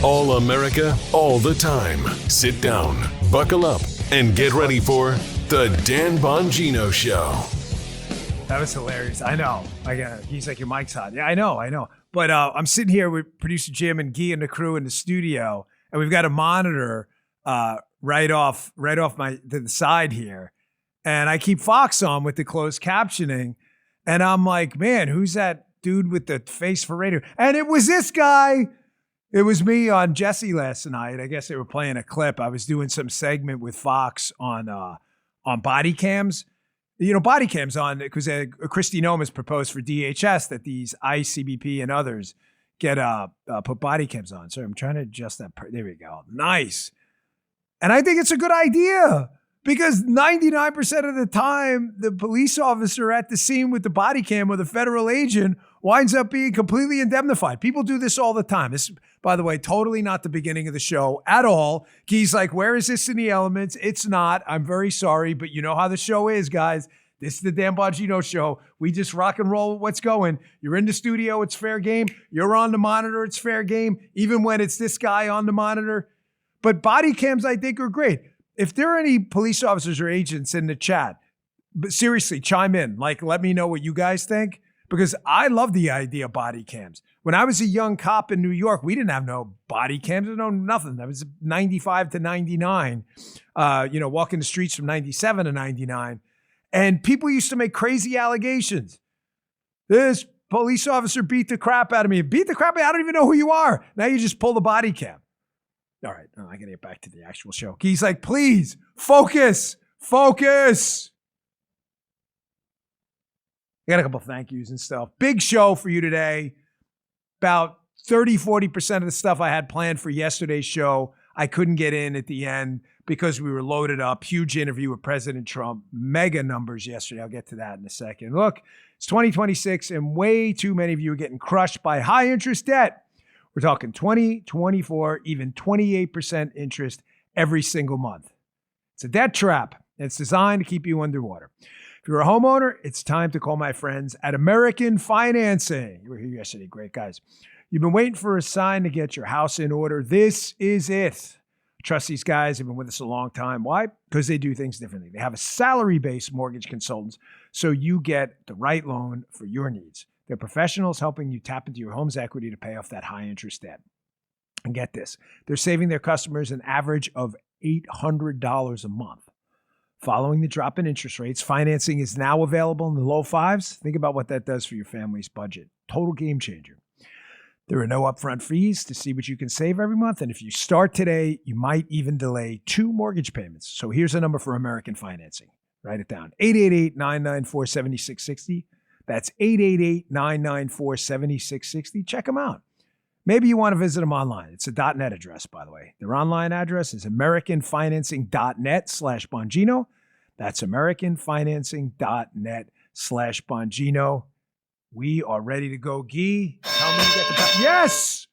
All America, all the time. Sit down, buckle up, and get ready for The Dan Bongino Show. That was hilarious. I know. He's like, your mic's hot. Yeah, I know. But I'm sitting here with producer Jim and Guy and the crew in the studio, and we've got a monitor right off to the side here. And I keep Fox on with the closed captioning. And I'm like, man, who's that dude with the face for radio? And it was this guy. It was me on Jesse last night. I guess they were playing a clip. I was doing some segment with Fox on body cams. You know, body cams on because Kristi Noem has proposed for DHS that these ICE, CBP, and others get put body cams on. So I'm trying to adjust that. There we go. Nice. And I think it's a good idea because 99% of the time, the police officer at the scene with the body cam or the federal agent winds up being completely indemnified. People do this all the time. This, by the way, totally not the beginning of the show at all. He's like, where is this in the elements? It's not. I'm very sorry, but you know how the show is, guys. This is the Dan Bongino Show. We just rock and roll with what's going. You're in the studio, it's fair game. You're on the monitor, it's fair game, even when it's this guy on the monitor. But body cams, I think, are great. If there are any police officers or agents in the chat, but seriously, chime in. Like, let me know what you guys think. Because I love the idea of body cams. When I was a young cop in New York, we didn't have no body cams, no nothing. That was 95 to 99, walking the streets from 97 to 99. And people used to make crazy allegations. This police officer beat the crap out of me. Beat the crap out of me? I don't even know who you are. Now you just pull the body cam. All right, I got to get back to the actual show. He's like, please, focus. I got a couple of thank yous and stuff. Big show for you today. About 40% of the stuff I had planned for yesterday's show, I couldn't get in at the end because we were loaded up. Huge interview with President Trump. Mega numbers yesterday. I'll get to that in a second. Look, it's 2026 and way too many of you are getting crushed by high interest debt. We're talking 20, 24, even 28% interest every single month. It's a debt trap. It's designed to keep you underwater. If you're a homeowner, it's time to call my friends at American Financing. You were here yesterday. Great guys. You've been waiting for a sign to get your house in order. This is it. I trust these guys. They've been with us a long time. Why? Because they do things differently. They have a salary-based mortgage consultants, so you get the right loan for your needs. They're professionals helping you tap into your home's equity to pay off that high-interest debt. And get this. They're saving their customers an average of $800 a month. Following the drop in interest rates, financing is now available in the low fives. Think about what that does for your family's budget. Total game changer. There are no upfront fees to see what you can save every month. And if you start today, you might even delay 2 mortgage payments. So here's a number for American Financing. Write it down. 888-994-7660. That's 888-994-7660. Check them out. Maybe you want to visit them online. It's a .net address, by the way. Their online address is americanfinancing.net/Bongino. That's americanfinancing.net/Bongino. We are ready to go, Guy. Tell me you get the Yes!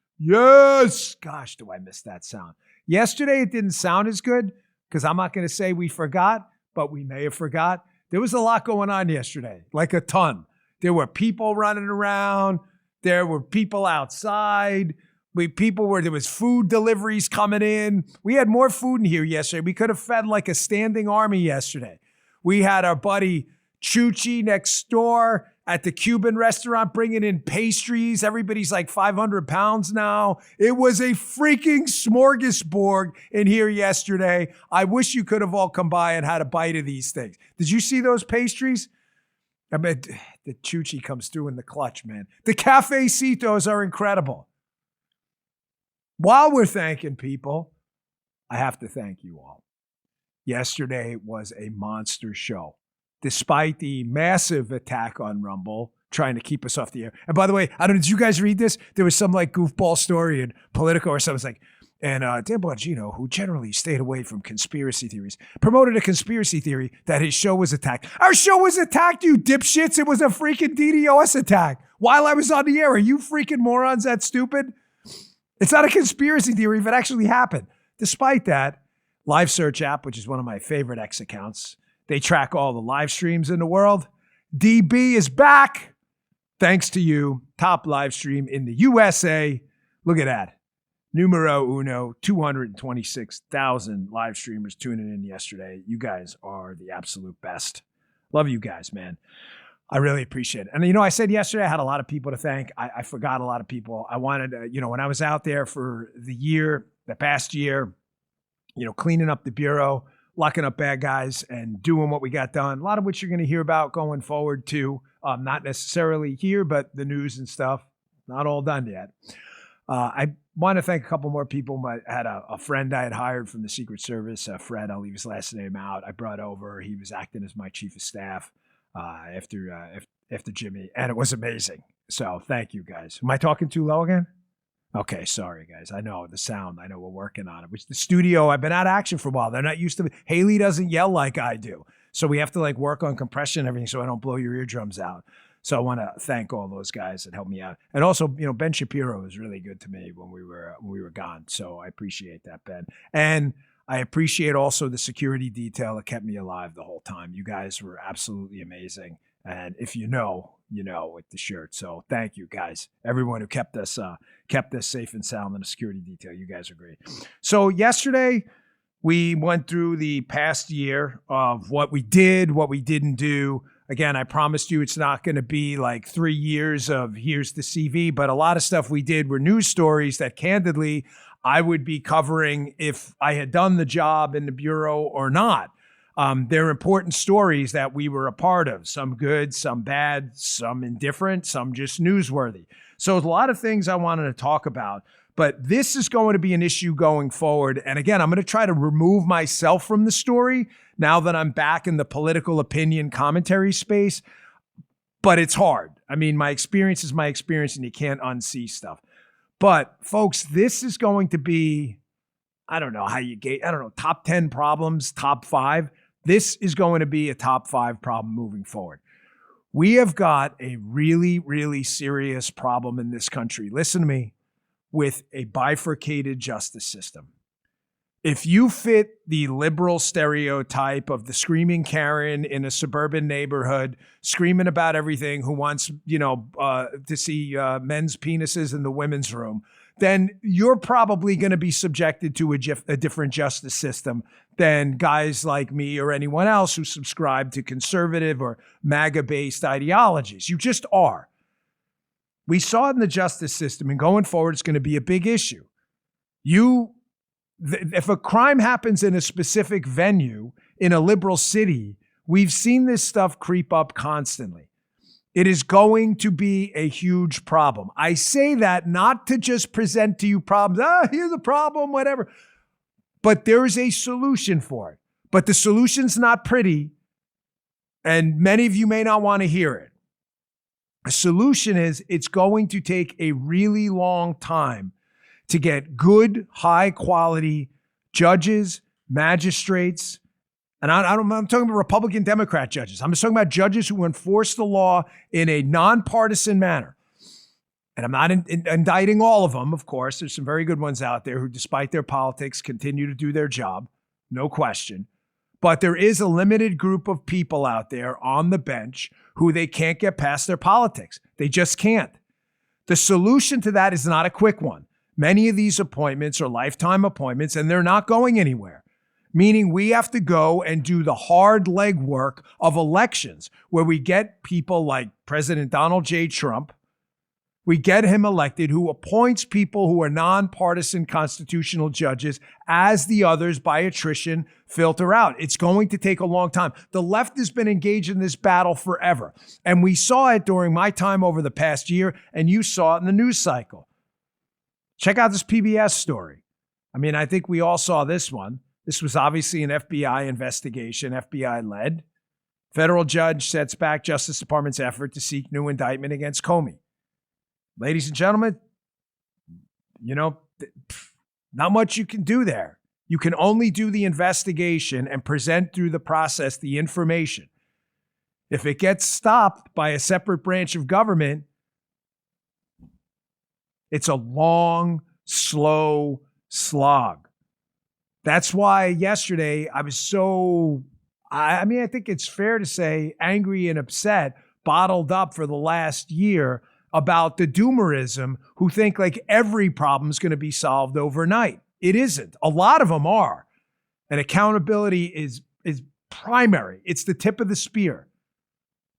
Gosh, do I miss that sound. Yesterday, it didn't sound as good because I'm not going to say we forgot, but we may have forgot. There was a lot going on yesterday, like a ton. There were people running around. There were people outside. There was food deliveries coming in. We had more food in here yesterday. We could have fed like a standing army yesterday. We had our buddy Chuchi next door at the Cuban restaurant bringing in pastries. Everybody's like 500 pounds now. It was a freaking smorgasbord in here yesterday. I wish you could have all come by and had a bite of these things. Did you see those pastries? I mean, the Chuchi comes through in the clutch, man. The cafecitos are incredible. While we're thanking people, I have to thank you all. Yesterday was a monster show. Despite the massive attack on Rumble, trying to keep us off the air. And by the way, I don't know, did you guys read this? There was some like goofball story in Politico or something. It's like, and Dan Bongino, who generally stayed away from conspiracy theories, promoted a conspiracy theory that his show was attacked. Our show was attacked, you dipshits. It was a freaking DDoS attack while I was on the air. Are you freaking morons that stupid? It's not a conspiracy theory if it actually happened. Despite that, Live Search app, which is one of my favorite X accounts, they track all the live streams in the world. DB is back. Thanks to you. Top live stream in the USA. Look at that. numero uno, 226,000 live streamers tuning in yesterday. You guys are the absolute best. Love you guys, man. I really appreciate it. And, I said yesterday I had a lot of people to thank. I forgot a lot of people. I wanted to, when I was out there for the past year, cleaning up the bureau, locking up bad guys and doing what we got done, a lot of which you're going to hear about going forward too. Not necessarily here, but the news and stuff, not all done yet. I want to thank a couple more people. I had a friend I had hired from the Secret Service, Fred, I'll leave his last name out. I brought over, he was acting as my chief of staff after Jimmy, and it was amazing. So thank you guys. Am I talking too low again? Okay, sorry guys. I know the sound. I know we're working on it. Which the studio, I've been out of action for a while. They're not used to it. Haley doesn't yell like I do. So we have to work on compression and everything so I don't blow your eardrums out. So I want to thank all those guys that helped me out. And also, Ben Shapiro was really good to me when we were gone. So I appreciate that, Ben. And I appreciate also the security detail that kept me alive the whole time. You guys were absolutely amazing. And if you know with the shirt. So thank you guys. Everyone who kept us safe and sound in the security detail. You guys are great. So yesterday we went through the past year of what we did, what we didn't do. Again, I promised you it's not going to be 3 years of here's the CV, but a lot of stuff we did were news stories that candidly I would be covering if I had done the job in the Bureau or not. They're important stories that we were a part of, some good, some bad, some indifferent, some just newsworthy. So there's a lot of things I wanted to talk about, but this is going to be an issue going forward. And again, I'm going to try to remove myself from the story now that I'm back in the political opinion commentary space, but it's hard. I mean, my experience is my experience and you can't unsee stuff. But folks, this is going to be, I don't know, top 10 problems, top 5. This is going to be a top 5 problem moving forward. We have got a really, really serious problem in this country. Listen to me, with a bifurcated justice system. If you fit the liberal stereotype of the screaming Karen in a suburban neighborhood, screaming about everything, who wants, to see men's penises in the women's room, then you're probably going to be subjected to a different justice system than guys like me or anyone else who subscribe to conservative or MAGA-based ideologies. You just are. We saw it in the justice system, and going forward, it's going to be a big issue. If a crime happens in a specific venue in a liberal city, we've seen this stuff creep up constantly. It is going to be a huge problem. I say that not to just present to you problems. Here's a problem, whatever. But there is a solution for it. But the solution's not pretty, and many of you may not want to hear it. The solution is it's going to take a really long time to get good, high-quality judges, magistrates, and I'm talking about Republican, Democrat judges. I'm just talking about judges who enforce the law in a nonpartisan manner. And I'm not indicting all of them, of course. There's some very good ones out there who, despite their politics, continue to do their job. No question. But there is a limited group of people out there on the bench who they can't get past their politics. They just can't. The solution to that is not a quick one. Many of these appointments are lifetime appointments, and they're not going anywhere. Meaning we have to go and do the hard legwork of elections where we get people like President Donald J. Trump. We get him elected, who appoints people who are nonpartisan constitutional judges as the others by attrition filter out. It's going to take a long time. The left has been engaged in this battle forever. And we saw it during my time over the past year, and you saw it in the news cycle. Check out this PBS story. I mean, I think we all saw this one. This was obviously an FBI investigation, FBI led. Federal judge sets back Justice Department's effort to seek new indictment against Comey. Ladies and gentlemen, not much you can do there. You can only do the investigation and present through the process the information. If it gets stopped by a separate branch of government, it's a long, slow slog. That's why yesterday I was I think it's fair to say angry and upset, bottled up for the last year about the doomerism who think like every problem is going to be solved overnight. It isn't. A lot of them are. And accountability is primary. It's the tip of the spear.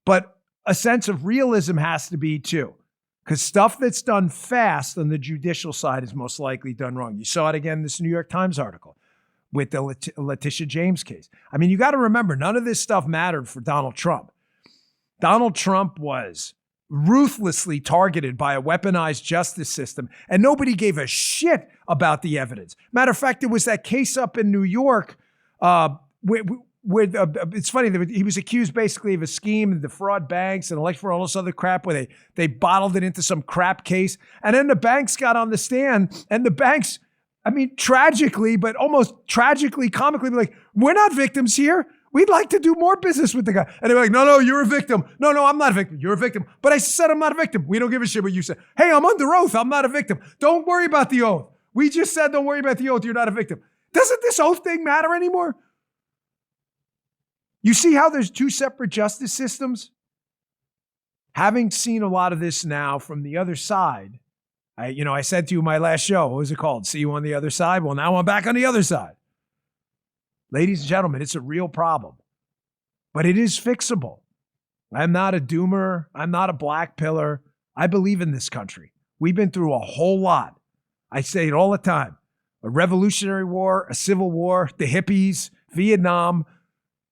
But a sense of realism has to be too. Because stuff that's done fast on the judicial side is most likely done wrong. You saw it again in this New York Times article with the Letitia James case. I mean, you got to remember, none of this stuff mattered for Donald Trump. Donald Trump was ruthlessly targeted by a weaponized justice system, and nobody gave a shit about the evidence. Matter of fact, there was that case up in New York it's funny that he was accused basically of a scheme to defraud banks and elect for all this other crap where they bottled it into some crap case. And then the banks got on the stand, and the banks, I mean, tragically, but almost tragically, comically, like, we're not victims here. We'd like to do more business with the guy. And they're like, no, you're a victim. No, I'm not a victim. You're a victim. But I said I'm not a victim. We don't give a shit what you said. Hey, I'm under oath. I'm not a victim. Don't worry about the oath. We just said don't worry about the oath. You're not a victim. Doesn't this oath thing matter anymore? You see how there's two separate justice systems? Having seen a lot of this now from the other side, I said to you in my last show, what was it called? See you on the other side? Well, now I'm back on the other side. Ladies and gentlemen, it's a real problem, but it is fixable. I'm not a doomer. I'm not a black pillar. I believe in this country. We've been through a whole lot. I say it all the time. A revolutionary war, a civil war, the hippies, Vietnam.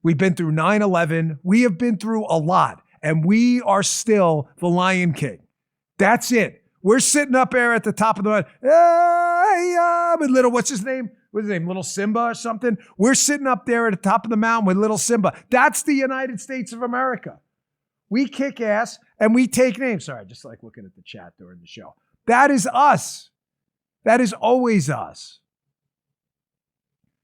We've been through 9/11. We have been through a lot, and we are still the Lion King. That's it. We're sitting up there at the top of the mountain. With little, what's his name? Little Simba or something? We're sitting up there at the top of the mountain with little Simba. That's the United States of America. We kick ass and we take names. Sorry, I just like looking at the chat during the show. That is us. That is always us.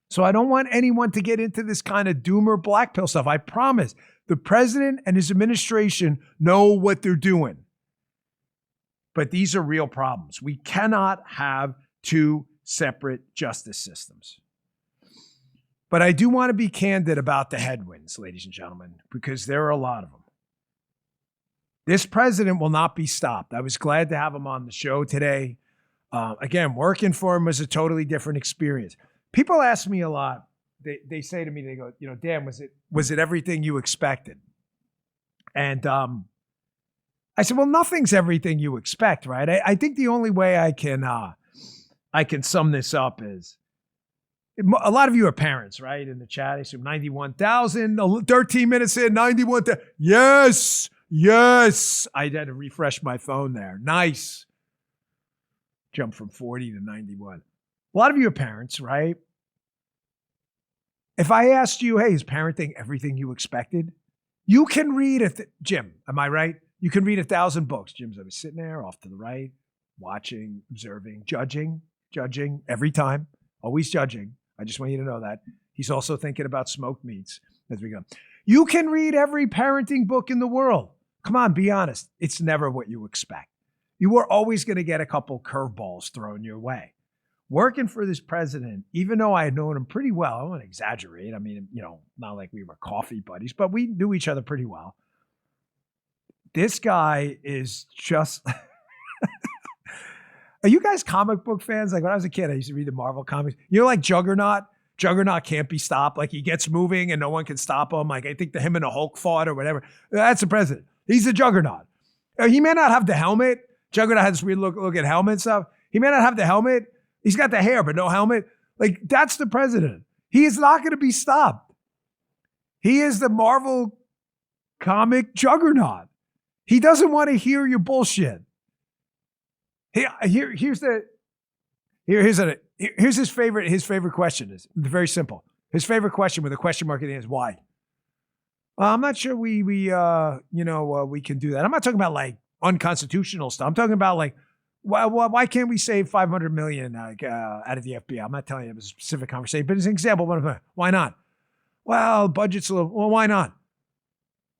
So I don't want anyone to get into this kind of doomer black pill stuff. I promise the president and his administration know what they're doing. But these are real problems. We cannot have two separate justice systems. But I do want to be candid about the headwinds, ladies and gentlemen, because there are a lot of them. This president will not be stopped. I was glad to have him on the show today. Again, working for him was a totally different experience. People ask me a lot. They say to me, they go, Dan, was it everything you expected? And I said, well, nothing's everything you expect, right? I think the only way I can sum this up is, a lot of you are parents, right? In the chat, I assume 91,000, 13 minutes in, 91,000. Yes. I had to refresh my phone there. Nice. Jump from 40 to 91. A lot of you are parents, right? If I asked you, hey, is parenting everything you expected? You can read Jim, am I right? You can read 1,000 books. Jim's always sitting there off to the right, watching, observing, judging every time, always judging. I just want you to know that. He's also thinking about smoked meats as we go. You can read every parenting book in the world. Come on, be honest. It's never what you expect. You are always going to get a couple curveballs thrown your way. Working for this president, even though I had known him pretty well, I don't want to exaggerate. I mean, not like we were coffee buddies, but we knew each other pretty well. This guy is just... Are you guys comic book fans? Like when I was a kid, I used to read the Marvel comics. Like Juggernaut? Juggernaut can't be stopped. Like he gets moving and no one can stop him. Like I think him and the Hulk fought or whatever. That's the president. He's the Juggernaut. He may not have the helmet. Juggernaut has this weird look at helmet stuff. He may not have the helmet. He's got the hair, but no helmet. Like that's the president. He is not going to be stopped. He is the Marvel comic Juggernaut. He doesn't want to hear your bullshit. Here's his favorite question. Is very simple. His favorite question with a question mark at the end is why. I'm not sure we can do that. I'm not talking about like unconstitutional stuff. I'm talking about like why can't we save $500 million out of the FBI? I'm not telling you it was a specific conversation, but it's an example. Why not? Well, budget's a little. Well, why not?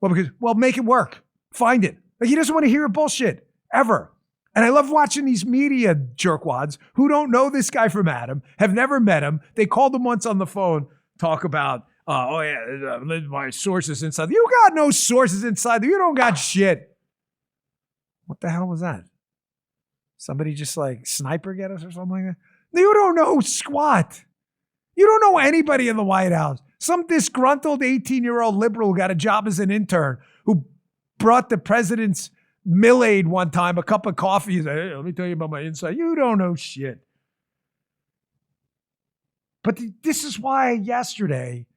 Well, make it work. Find it. Like he doesn't want to hear bullshit ever. And I love watching these media jerkwads who don't know this guy from Adam, have never met him. They called him once on the phone, talk about, my sources inside. You got no sources inside. You don't got shit. What the hell was that? Somebody just like sniper get us or something like that? You don't know squat. You don't know anybody in the White House. Some disgruntled 18-year-old liberal who got a job as an intern who brought the president's Mill-Aid one time, a cup of coffee. He's like, hey, let me tell you about my insight. You don't know shit. But this is why yesterday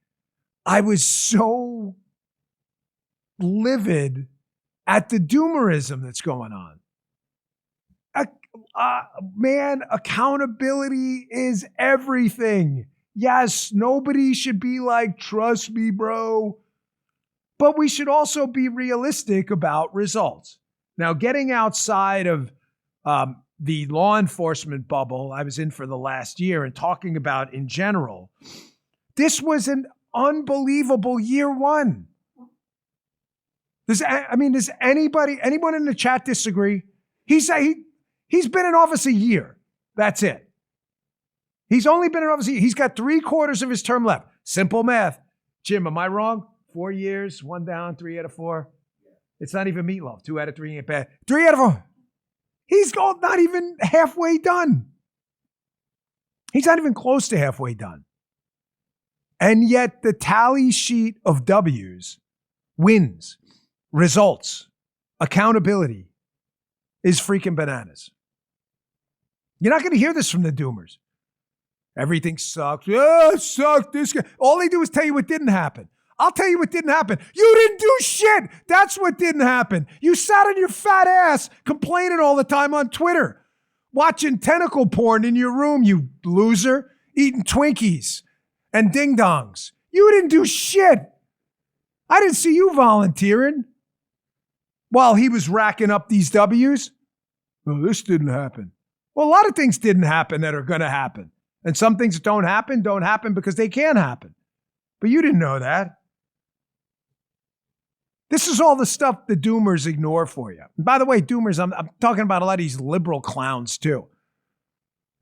I was so livid at the doomerism that's going on. Man, accountability is everything. Yes, nobody should be like, trust me, bro. But we should also be realistic about results. Now, getting outside of the law enforcement bubble I was in for the last year and talking about in general, this was an unbelievable year one. Does anyone in the chat disagree? He's been in office a year. That's it. He's only been in office a year. He's got 3/4 of his term left. Simple math. Jim, am I wrong? 4 years, 1 down, 3 out of 4. It's not even meatloaf. 2 out of 3 ain't bad. 3 out of 4. He's not even halfway done. He's not even close to halfway done. And yet the tally sheet of W's, wins, results, accountability is freaking bananas. You're not going to hear this from the doomers. Everything sucks. Yeah, it sucked. This guy. All they do is tell you what didn't happen. I'll tell you what didn't happen. You didn't do shit. That's what didn't happen. You sat on your fat ass complaining all the time on Twitter, watching tentacle porn in your room, you loser, eating Twinkies and ding-dongs. You didn't do shit. I didn't see you volunteering while he was racking up these W's. Well, this didn't happen. Well, a lot of things didn't happen that are going to happen. And some things that don't happen because they can happen. But you didn't know that. This is all the stuff the doomers ignore for you. And by the way, doomers, I'm talking about a lot of these liberal clowns too.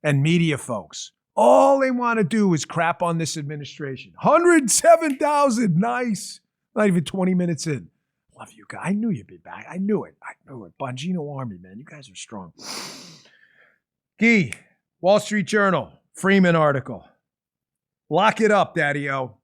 And media folks. All they want to do is crap on this administration. 107,000, nice. Not even 20 minutes in. Love you guys. I knew you'd be back. I knew it. Bongino Army, man. You guys are strong. Guy, Wall Street Journal, Freeman article. Lock it up, Daddy-O.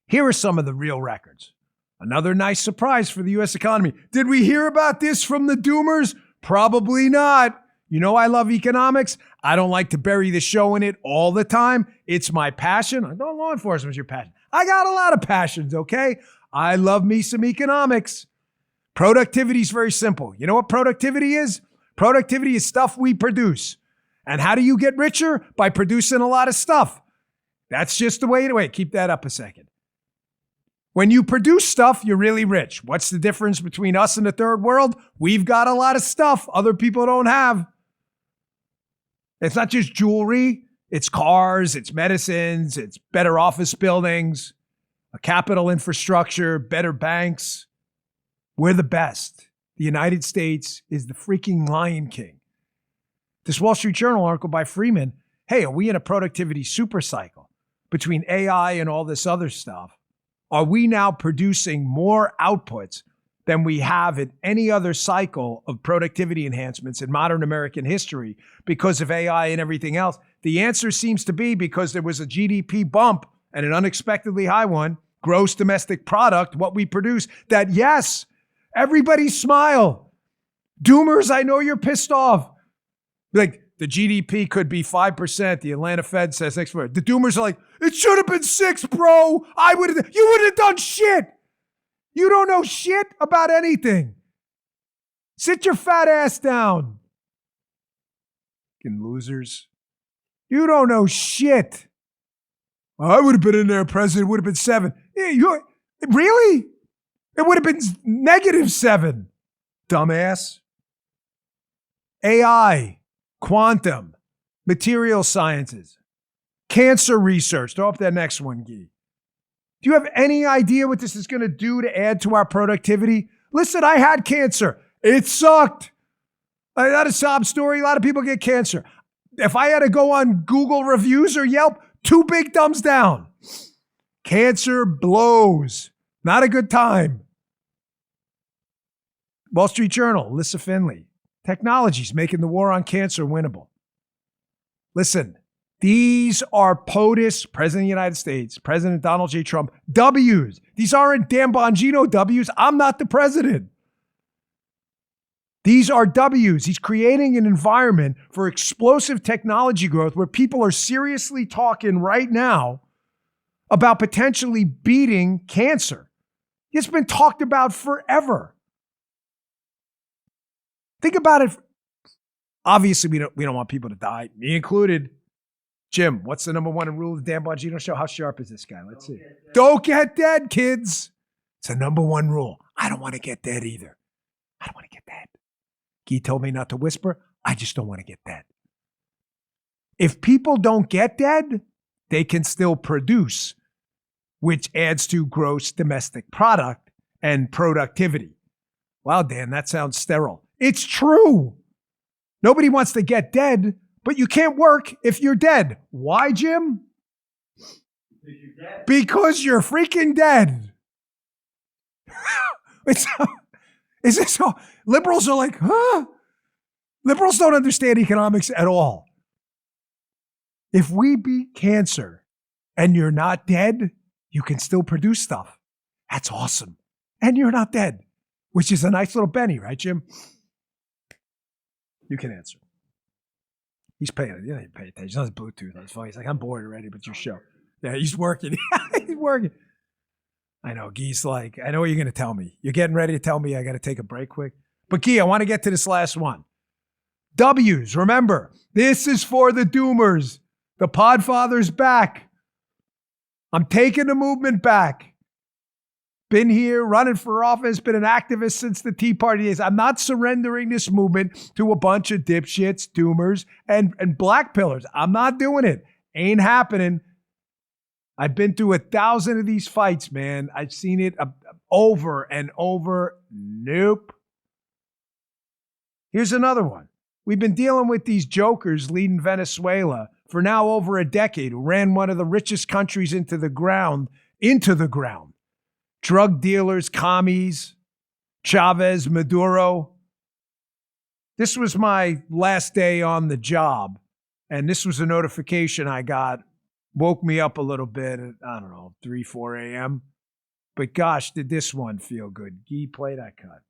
Here are some of the real records. Another nice surprise for the U.S. economy. Did we hear about this from the doomers? Probably not. You know I love economics. I don't like to bury the show in it all the time. It's my passion. I know law enforcement is your passion. I got a lot of passions, okay? I love me some economics. Productivity is very simple. You know what productivity is? Productivity is stuff we produce. And how do you get richer? By producing a lot of stuff. That's just the way to wait. Keep that up a second. When you produce stuff, you're really rich. What's the difference between us and the third world? We've got a lot of stuff other people don't have. It's not just jewelry. It's cars, it's medicines, it's better office buildings, a capital infrastructure, better banks. We're the best. The United States is the freaking Lion King. This Wall Street Journal article by Freeman, hey, are we in a productivity super cycle between AI and all this other stuff? Are we now producing more outputs than we have in any other cycle of productivity enhancements in modern American history because of AI and everything else? The answer seems to be because there was a GDP bump and an unexpectedly high one, gross domestic product, what we produce, that yes, everybody smile. Doomers, I know you're pissed off. Like, the GDP could be 5%. The Atlanta Fed says next week. The doomers are like, it should have been 6, bro. You wouldn't have done shit. You don't know shit about anything. Sit your fat ass down. Fucking losers. You don't know shit. I would have been in there, president. It would have been 7. Yeah, really? It would have been -7. Dumbass. AI. Quantum, material sciences, cancer research. Throw up that next one, Guy. Do you have any idea what this is going to do to add to our productivity? Listen, I had cancer. It sucked. Not a sob story. A lot of people get cancer. If I had to go on Google reviews or Yelp, 2 big thumbs down. Cancer blows. Not a good time. Wall Street Journal, Alyssa Finley. Technology's making the war on cancer winnable. Listen, these are POTUS, President of the United States, President Donald J. Trump, W's. These aren't Dan Bongino W's. I'm not the president. These are W's. He's creating an environment for explosive technology growth where people are seriously talking right now about potentially beating cancer. It's been talked about forever. Think about it. Obviously, we don't want people to die, me included. Jim, what's the number one rule of the Dan Bongino show? How sharp is this guy? Let's see. Don't get dead, kids. It's the number one rule. I don't want to get dead either. I don't want to get dead. He told me not to whisper. I just don't want to get dead. If people don't get dead, they can still produce, which adds to gross domestic product and productivity. Wow, Dan, that sounds sterile. It's true. Nobody wants to get dead, but you can't work if you're dead. Why, Jim? Because you're dead. Because you're freaking dead. Is this so? Liberals are like, huh? Liberals don't understand economics at all. If we beat cancer and you're not dead, you can still produce stuff. That's awesome. And you're not dead, which is a nice little Benny, right, Jim? You can answer. He's paying. You know, he pay attention. He's on his Bluetooth. That's fine. He's like, I'm bored already, but your show. Yeah, he's working. He's working. I know. Guy's like, I know what you're going to tell me. You're getting ready to tell me I got to take a break quick. But Guy, I want to get to this last one. W's. Remember, this is for the doomers. The Podfather's back. I'm taking the movement back. Been here, running for office, been an activist since the Tea Party days. I'm not surrendering this movement to a bunch of dipshits, doomers, and black pillars. I'm not doing it. Ain't happening. I've been through 1,000 of these fights, man. I've seen it over and over. Nope. Here's another one. We've been dealing with these jokers leading Venezuela for now over a decade, who ran one of the richest countries into the ground. Drug dealers, commies, Chavez, Maduro. This was my last day on the job, and this was a notification I got. Woke me up a little bit at, I don't know, 3, 4 a.m. But gosh, did this one feel good. Guy, play that cut.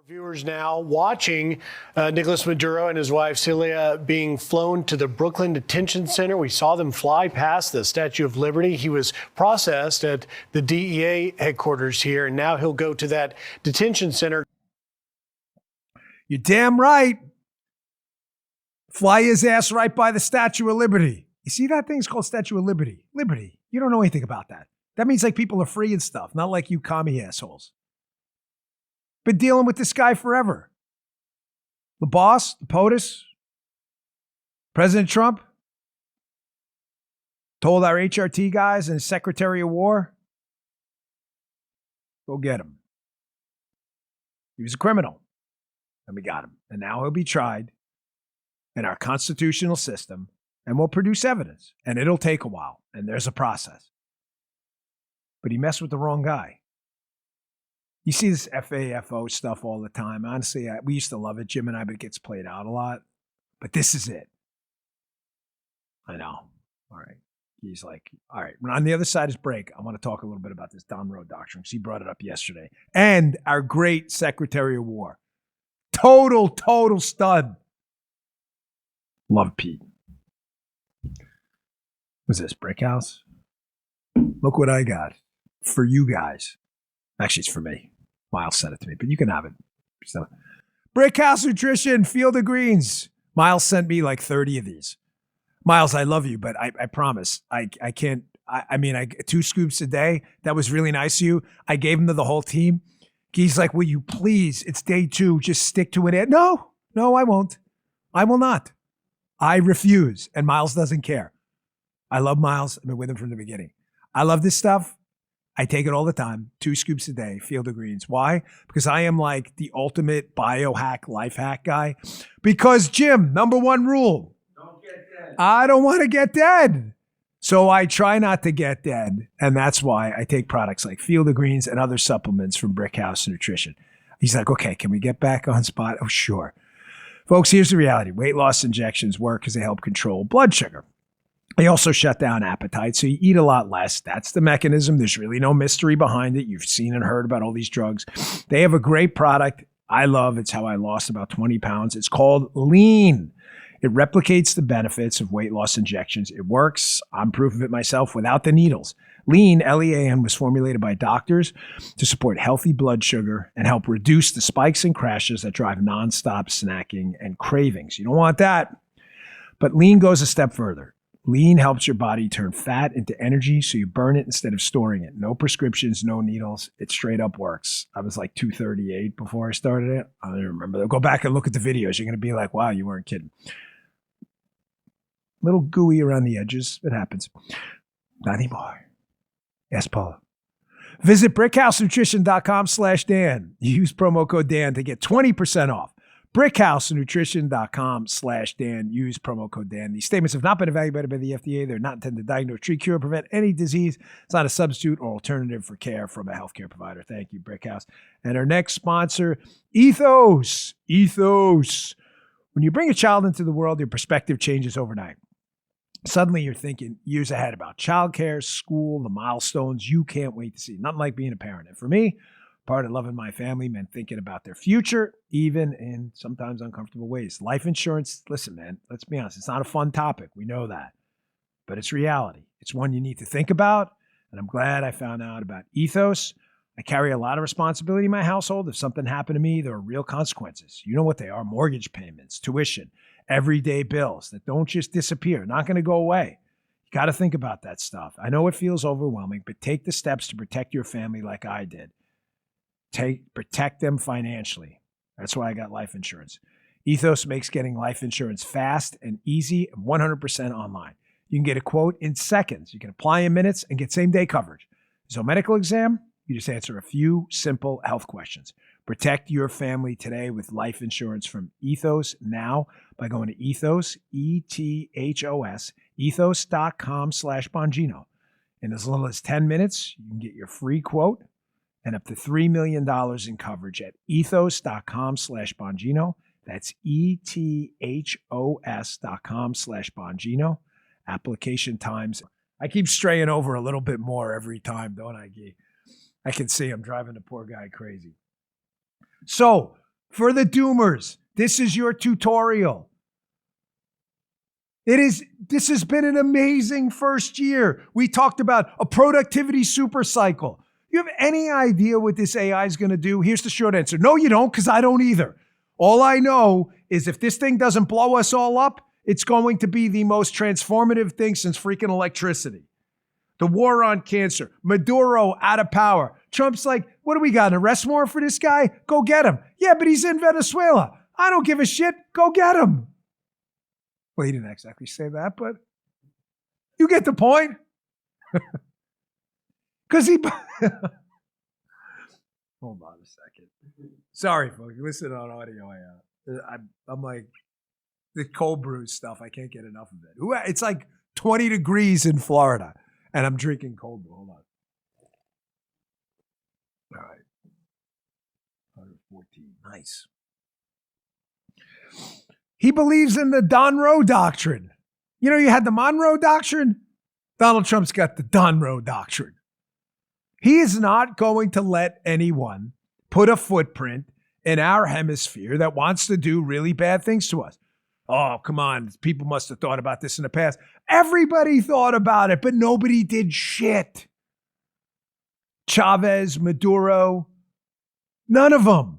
Viewers now watching Nicolas Maduro and his wife Celia being flown to the Brooklyn Detention Center. We saw them fly past the Statue of Liberty. He was processed at the DEA headquarters here, and now he'll go to that detention center. You're damn right. Fly his ass right by the Statue of Liberty. You see that thing's called Statue of Liberty. Liberty. You don't know anything about that. That means like people are free and stuff, not like you commie assholes. Been dealing with this guy forever. The boss, the POTUS, President Trump, told our HRT guys and his Secretary of War, go get him. He was a criminal, and we got him. And now he'll be tried in our constitutional system, and we'll produce evidence. And it'll take a while, and there's a process. But he messed with the wrong guy. You see this FAFO stuff all the time. Honestly, we used to love it, Jim and I, but it gets played out a lot. But this is it. I know. All right. He's like, all right. On the other side is break. I want to talk a little bit about this Don Road doctrine because he brought it up yesterday. And our great Secretary of War. Total stud. Love Pete. What's this, Brick House? Look what I got for you guys. Actually, it's for me. Miles sent it to me, but you can have it. So, Brick House Nutrition, Field of Greens. Miles sent me like 30 of these. Miles, I love you, but I promise I can't. I mean, 2 scoops a day. That was really nice of you. I gave them to the whole team. He's like, will you please? It's day 2. Just stick to it. No, I won't. I will not. I refuse. And Miles doesn't care. I love Miles. I've been with him from the beginning. I love this stuff. I take it all the time, 2 scoops a day, Field of Greens. Why? Because I am like the ultimate biohack, life hack guy. Because, Jim, number 1 rule. Don't get dead. I don't want to get dead. So I try not to get dead. And that's why I take products like Field of Greens and other supplements from Brick House Nutrition. He's like, okay, can we get back on spot? Oh, sure. Folks, here's the reality. Weight loss injections work because they help control blood sugar. They also shut down appetite, so you eat a lot less. That's the mechanism. There's really no mystery behind it. You've seen and heard about all these drugs. They have a great product I love. It's how I lost about 20 pounds. It's called Lean. It replicates the benefits of weight loss injections. It works. I'm proof of it myself without the needles. Lean, L-E-A-N, was formulated by doctors to support healthy blood sugar and help reduce the spikes and crashes that drive nonstop snacking and cravings. You don't want that. But Lean goes a step further. Lean helps your body turn fat into energy so you burn it instead of storing it. No prescriptions, no needles. It straight up works. I was like 238 before I started it. I don't remember. Go back and look at the videos. You're going to be like, wow, you weren't kidding. Little gooey around the edges. It happens. Not anymore. Yes, Paula. Visit brickhousenutrition.com/Dan. Use promo code Dan to get 20% off. brickhousenutrition.com/Dan. Use promo code Dan. These statements have not been evaluated by the FDA. They're not intended to diagnose, treat, cure, or prevent any disease. It's not a substitute or alternative for care from a healthcare provider. Thank you, Brickhouse. And our next sponsor, Ethos. Ethos. When you bring a child into the world, your perspective changes overnight. Suddenly you're thinking years ahead about childcare, school, the milestones you can't wait to see. Nothing like being a parent. And for me, part of loving my family meant thinking about their future, even in sometimes uncomfortable ways. Life insurance, listen, man, let's be honest, it's not a fun topic. We know that. But it's reality. It's one you need to think about. And I'm glad I found out about Ethos. I carry a lot of responsibility in my household. If something happened to me, there are real consequences. You know what they are: mortgage payments, tuition, everyday bills that don't just disappear, not going to go away. You got to think about that stuff. I know it feels overwhelming, but take the steps to protect your family like I did. Protect them financially. That's why I got life insurance. Ethos makes getting life insurance fast and easy and 100% online. You can get a quote in seconds. You can apply in minutes and get same-day coverage. There's no medical exam. You just answer a few simple health questions. Protect your family today with life insurance from Ethos now by going to Ethos, E-T-H-O-S, ethos.com/Bongino. In as little as 10 minutes, you can get your free quote and up to $3 million in coverage at ethos.com/Bongino. That's ethos.com/Bongino. Application times. I keep straying over a little bit more every time, don't I, Guy? I can see I'm driving the poor guy crazy. So, for the doomers, this is your tutorial. This has been an amazing first year. We talked about a productivity super cycle. You have any idea what this AI is going to do? Here's the short answer. No, you don't, because I don't either. All I know is if this thing doesn't blow us all up, it's going to be the most transformative thing since freaking electricity. The war on cancer, Maduro out of power. Trump's like, what do we got, an arrest warrant for this guy? Go get him. Yeah, but he's in Venezuela. I don't give a shit. Go get him. Well, he didn't exactly say that, but you get the point. Because he... Hold on a second. Sorry, folks. Listen on audio. I'm like, the cold brew stuff, I can't get enough of it. It's like 20 degrees in Florida. And I'm drinking cold brew. Hold on. All right. 114. Nice. He believes in the Monroe Doctrine. You know, you had the Monroe Doctrine. Donald Trump's got the Monroe Doctrine. He is not going to let anyone put a footprint in our hemisphere that wants to do really bad things to us. Oh, come on. People must have thought about this in the past. Everybody thought about it, but nobody did shit. Chavez, Maduro, none of them.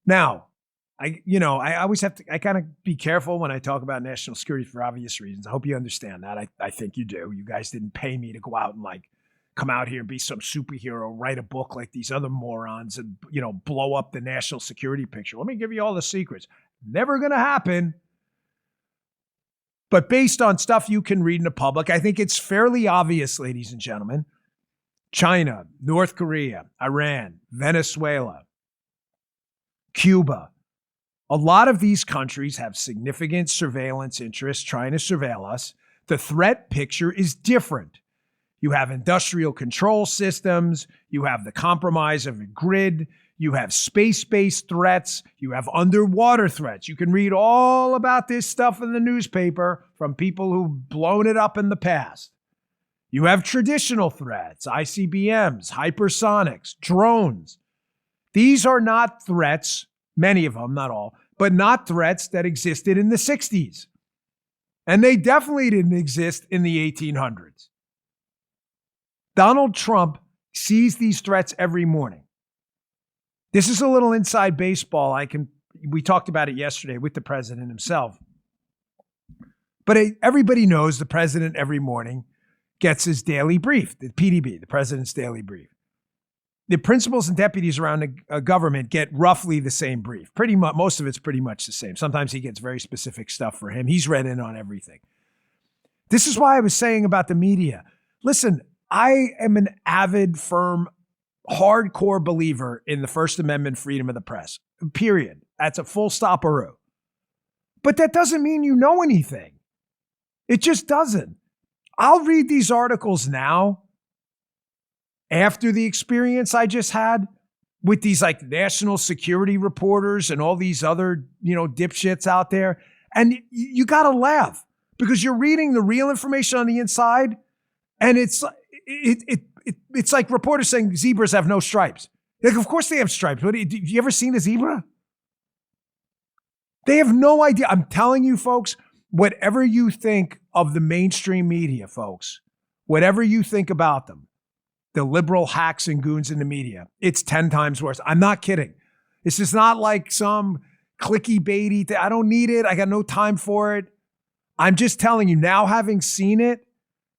Now, I always have to, I kind of be careful when I talk about national security for obvious reasons. I hope you understand that. I think you do. You guys didn't pay me to go out and come out here and be some superhero, write a book like these other morons and, blow up the national security picture. Let me give you all the secrets. Never going to happen. But based on stuff you can read in the public, I think it's fairly obvious, ladies and gentlemen. China, North Korea, Iran, Venezuela, Cuba. A lot of these countries have significant surveillance interests trying to surveil us. The threat picture is different. You have industrial control systems. You have the compromise of a grid. You have space-based threats. You have underwater threats. You can read all about this stuff in the newspaper from people who've blown it up in the past. You have traditional threats, ICBMs, hypersonics, drones. These are not threats, many of them, not all, but not threats that existed in the 60s. And they definitely didn't exist in the 1800s. Donald Trump sees these threats every morning. This is a little inside baseball. We talked about it yesterday with the president himself. But everybody knows the president every morning gets his daily brief, the PDB, the president's daily brief. The principals and deputies around the government get roughly the same brief. Pretty much, most of it's pretty much the same. Sometimes he gets very specific stuff for him. He's read in on everything. This is why I was saying about the media. Listen, I am an avid, firm, hardcore believer in the First Amendment freedom of the press, period. That's a full stop-aroo. But that doesn't mean you know anything. It just doesn't. I'll read these articles now after the experience I just had with these like national security reporters and all these other, dipshits out there. And you got to laugh because you're reading the real information on the inside. And it's like reporters saying zebras have no stripes. Like, of course they have stripes. Have you ever seen a zebra? They have no idea. I'm telling you, folks, whatever you think of the mainstream media, folks, whatever you think about them, the liberal hacks and goons in the media, it's 10 times worse. I'm not kidding. This is not like some clicky baity thing. I don't need it. I got no time for it. I'm just telling you now, having seen it,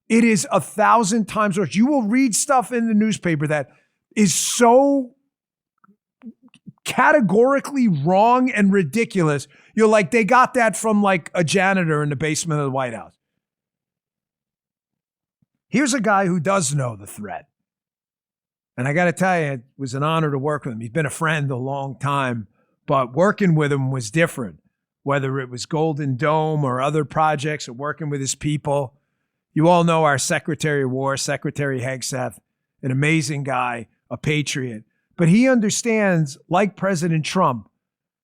it is 1,000 times worse. You will read stuff in the newspaper that is so categorically wrong and ridiculous. You're like, they got that from like a janitor in the basement of the White House. Here's a guy who does know the threat. And I got to tell you, it was an honor to work with him. He's been a friend a long time, but working with him was different, whether it was Golden Dome or other projects or working with his people. You all know our Secretary of War, Secretary Hegseth, an amazing guy, a patriot. But he understands, like President Trump,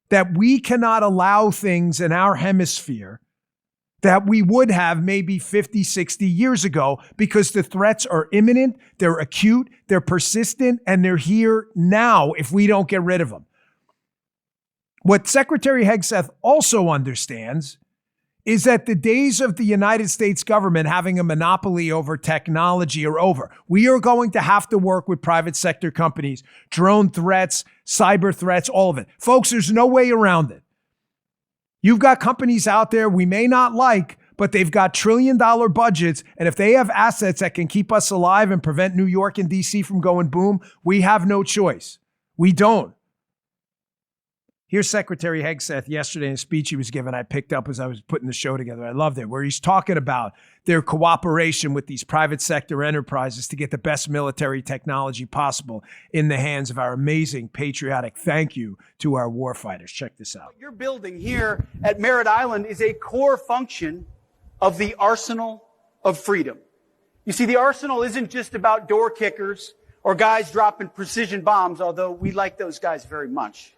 that we cannot allow things in our hemisphere that we would have maybe 50, 60 years ago because the threats are imminent, they're acute, they're persistent, and they're here now if we don't get rid of them. What Secretary Hegseth also understands is that the days of the United States government having a monopoly over technology are over. We are going to have to work with private sector companies, drone threats, cyber threats, all of it. Folks, there's no way around it. You've got companies out there we may not like, but they've got trillion-dollar budgets. And if they have assets that can keep us alive and prevent New York and DC from going boom, we have no choice. We don't. Here's Secretary Hegseth yesterday in a speech he was giving. I picked up as I was putting the show together. I loved it, where he's talking about their cooperation with these private sector enterprises to get the best military technology possible in the hands of our amazing patriotic thank you to our warfighters. Check this out. What you're building here at Merritt Island is a core function of the arsenal of freedom. You see, the arsenal isn't just about door kickers or guys dropping precision bombs, although we like those guys very much.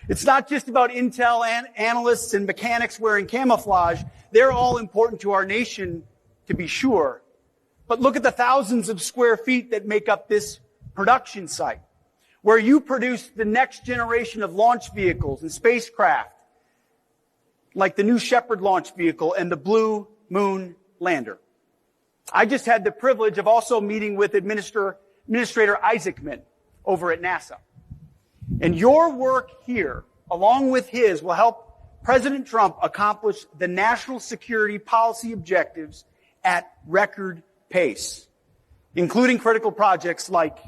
It's not just about intel analysts and mechanics wearing camouflage. They're all important to our nation, to be sure. But look at the thousands of square feet that make up this production site, where you produce the next generation of launch vehicles and spacecraft, like the New Shepard launch vehicle and the Blue Moon lander. I just had the privilege of also meeting with Administrator Isaacman over at NASA. And your work here, along with his, will help President Trump accomplish the national security policy objectives at record pace, including critical projects like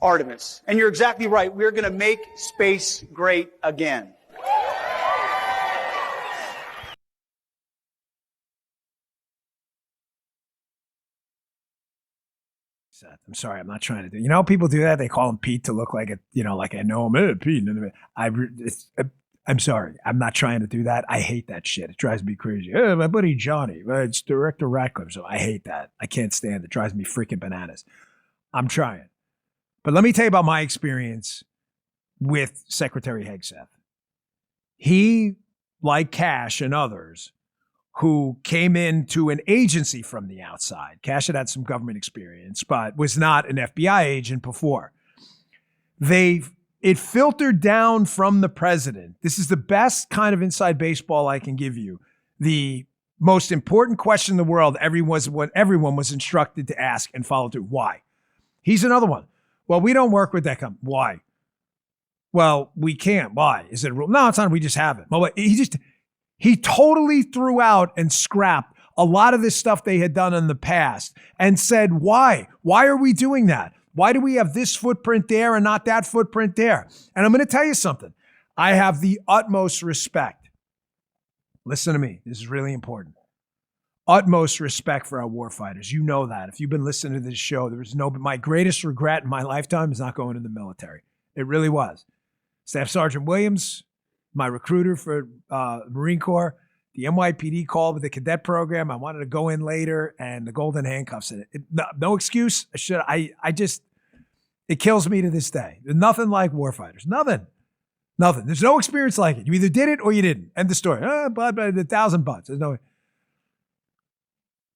Artemis. And you're exactly right. We're going to make space great again. I'm sorry, I'm not trying to do. You know how people do that? They call him Pete to look like it. Like I know him, Pete. I'm sorry, I'm not trying to do that. I hate that shit. It drives me crazy. My buddy Johnny, it's Director Ratcliffe. So I hate that. I can't stand it. It drives me freaking bananas. I'm trying, But let me tell you about my experience with Secretary Hegseth. He, like Cash and others, who came into an agency from the outside. Cash had some government experience, but was not an FBI agent before. It filtered down from the president. This is the best kind of inside baseball I can give you. The most important question in the world, everyone was instructed to ask and follow through. Why? He's another one. Well, we don't work with that company. Why? Well, we can't. Why? Is it a rule? No, it's not. We just haven't. Well, he totally threw out and scrapped a lot of this stuff they had done in the past and said, why? Why are we doing that? Why do we have this footprint there and not that footprint there? And I'm going to tell you something. I have the utmost respect. Listen to me. This is really important. Utmost respect for our warfighters. You know that. If you've been listening to this show, my greatest regret in my lifetime is not going to the military. It really was. Staff Sergeant Williams, my recruiter for Marine Corps, the NYPD called with the cadet program. I wanted to go in later, and the golden handcuffs in it. No excuse. It kills me to this day. There's nothing like warfighters. Nothing. There's no experience like it. You either did it or you didn't. End the story. But $1,000. There's no way.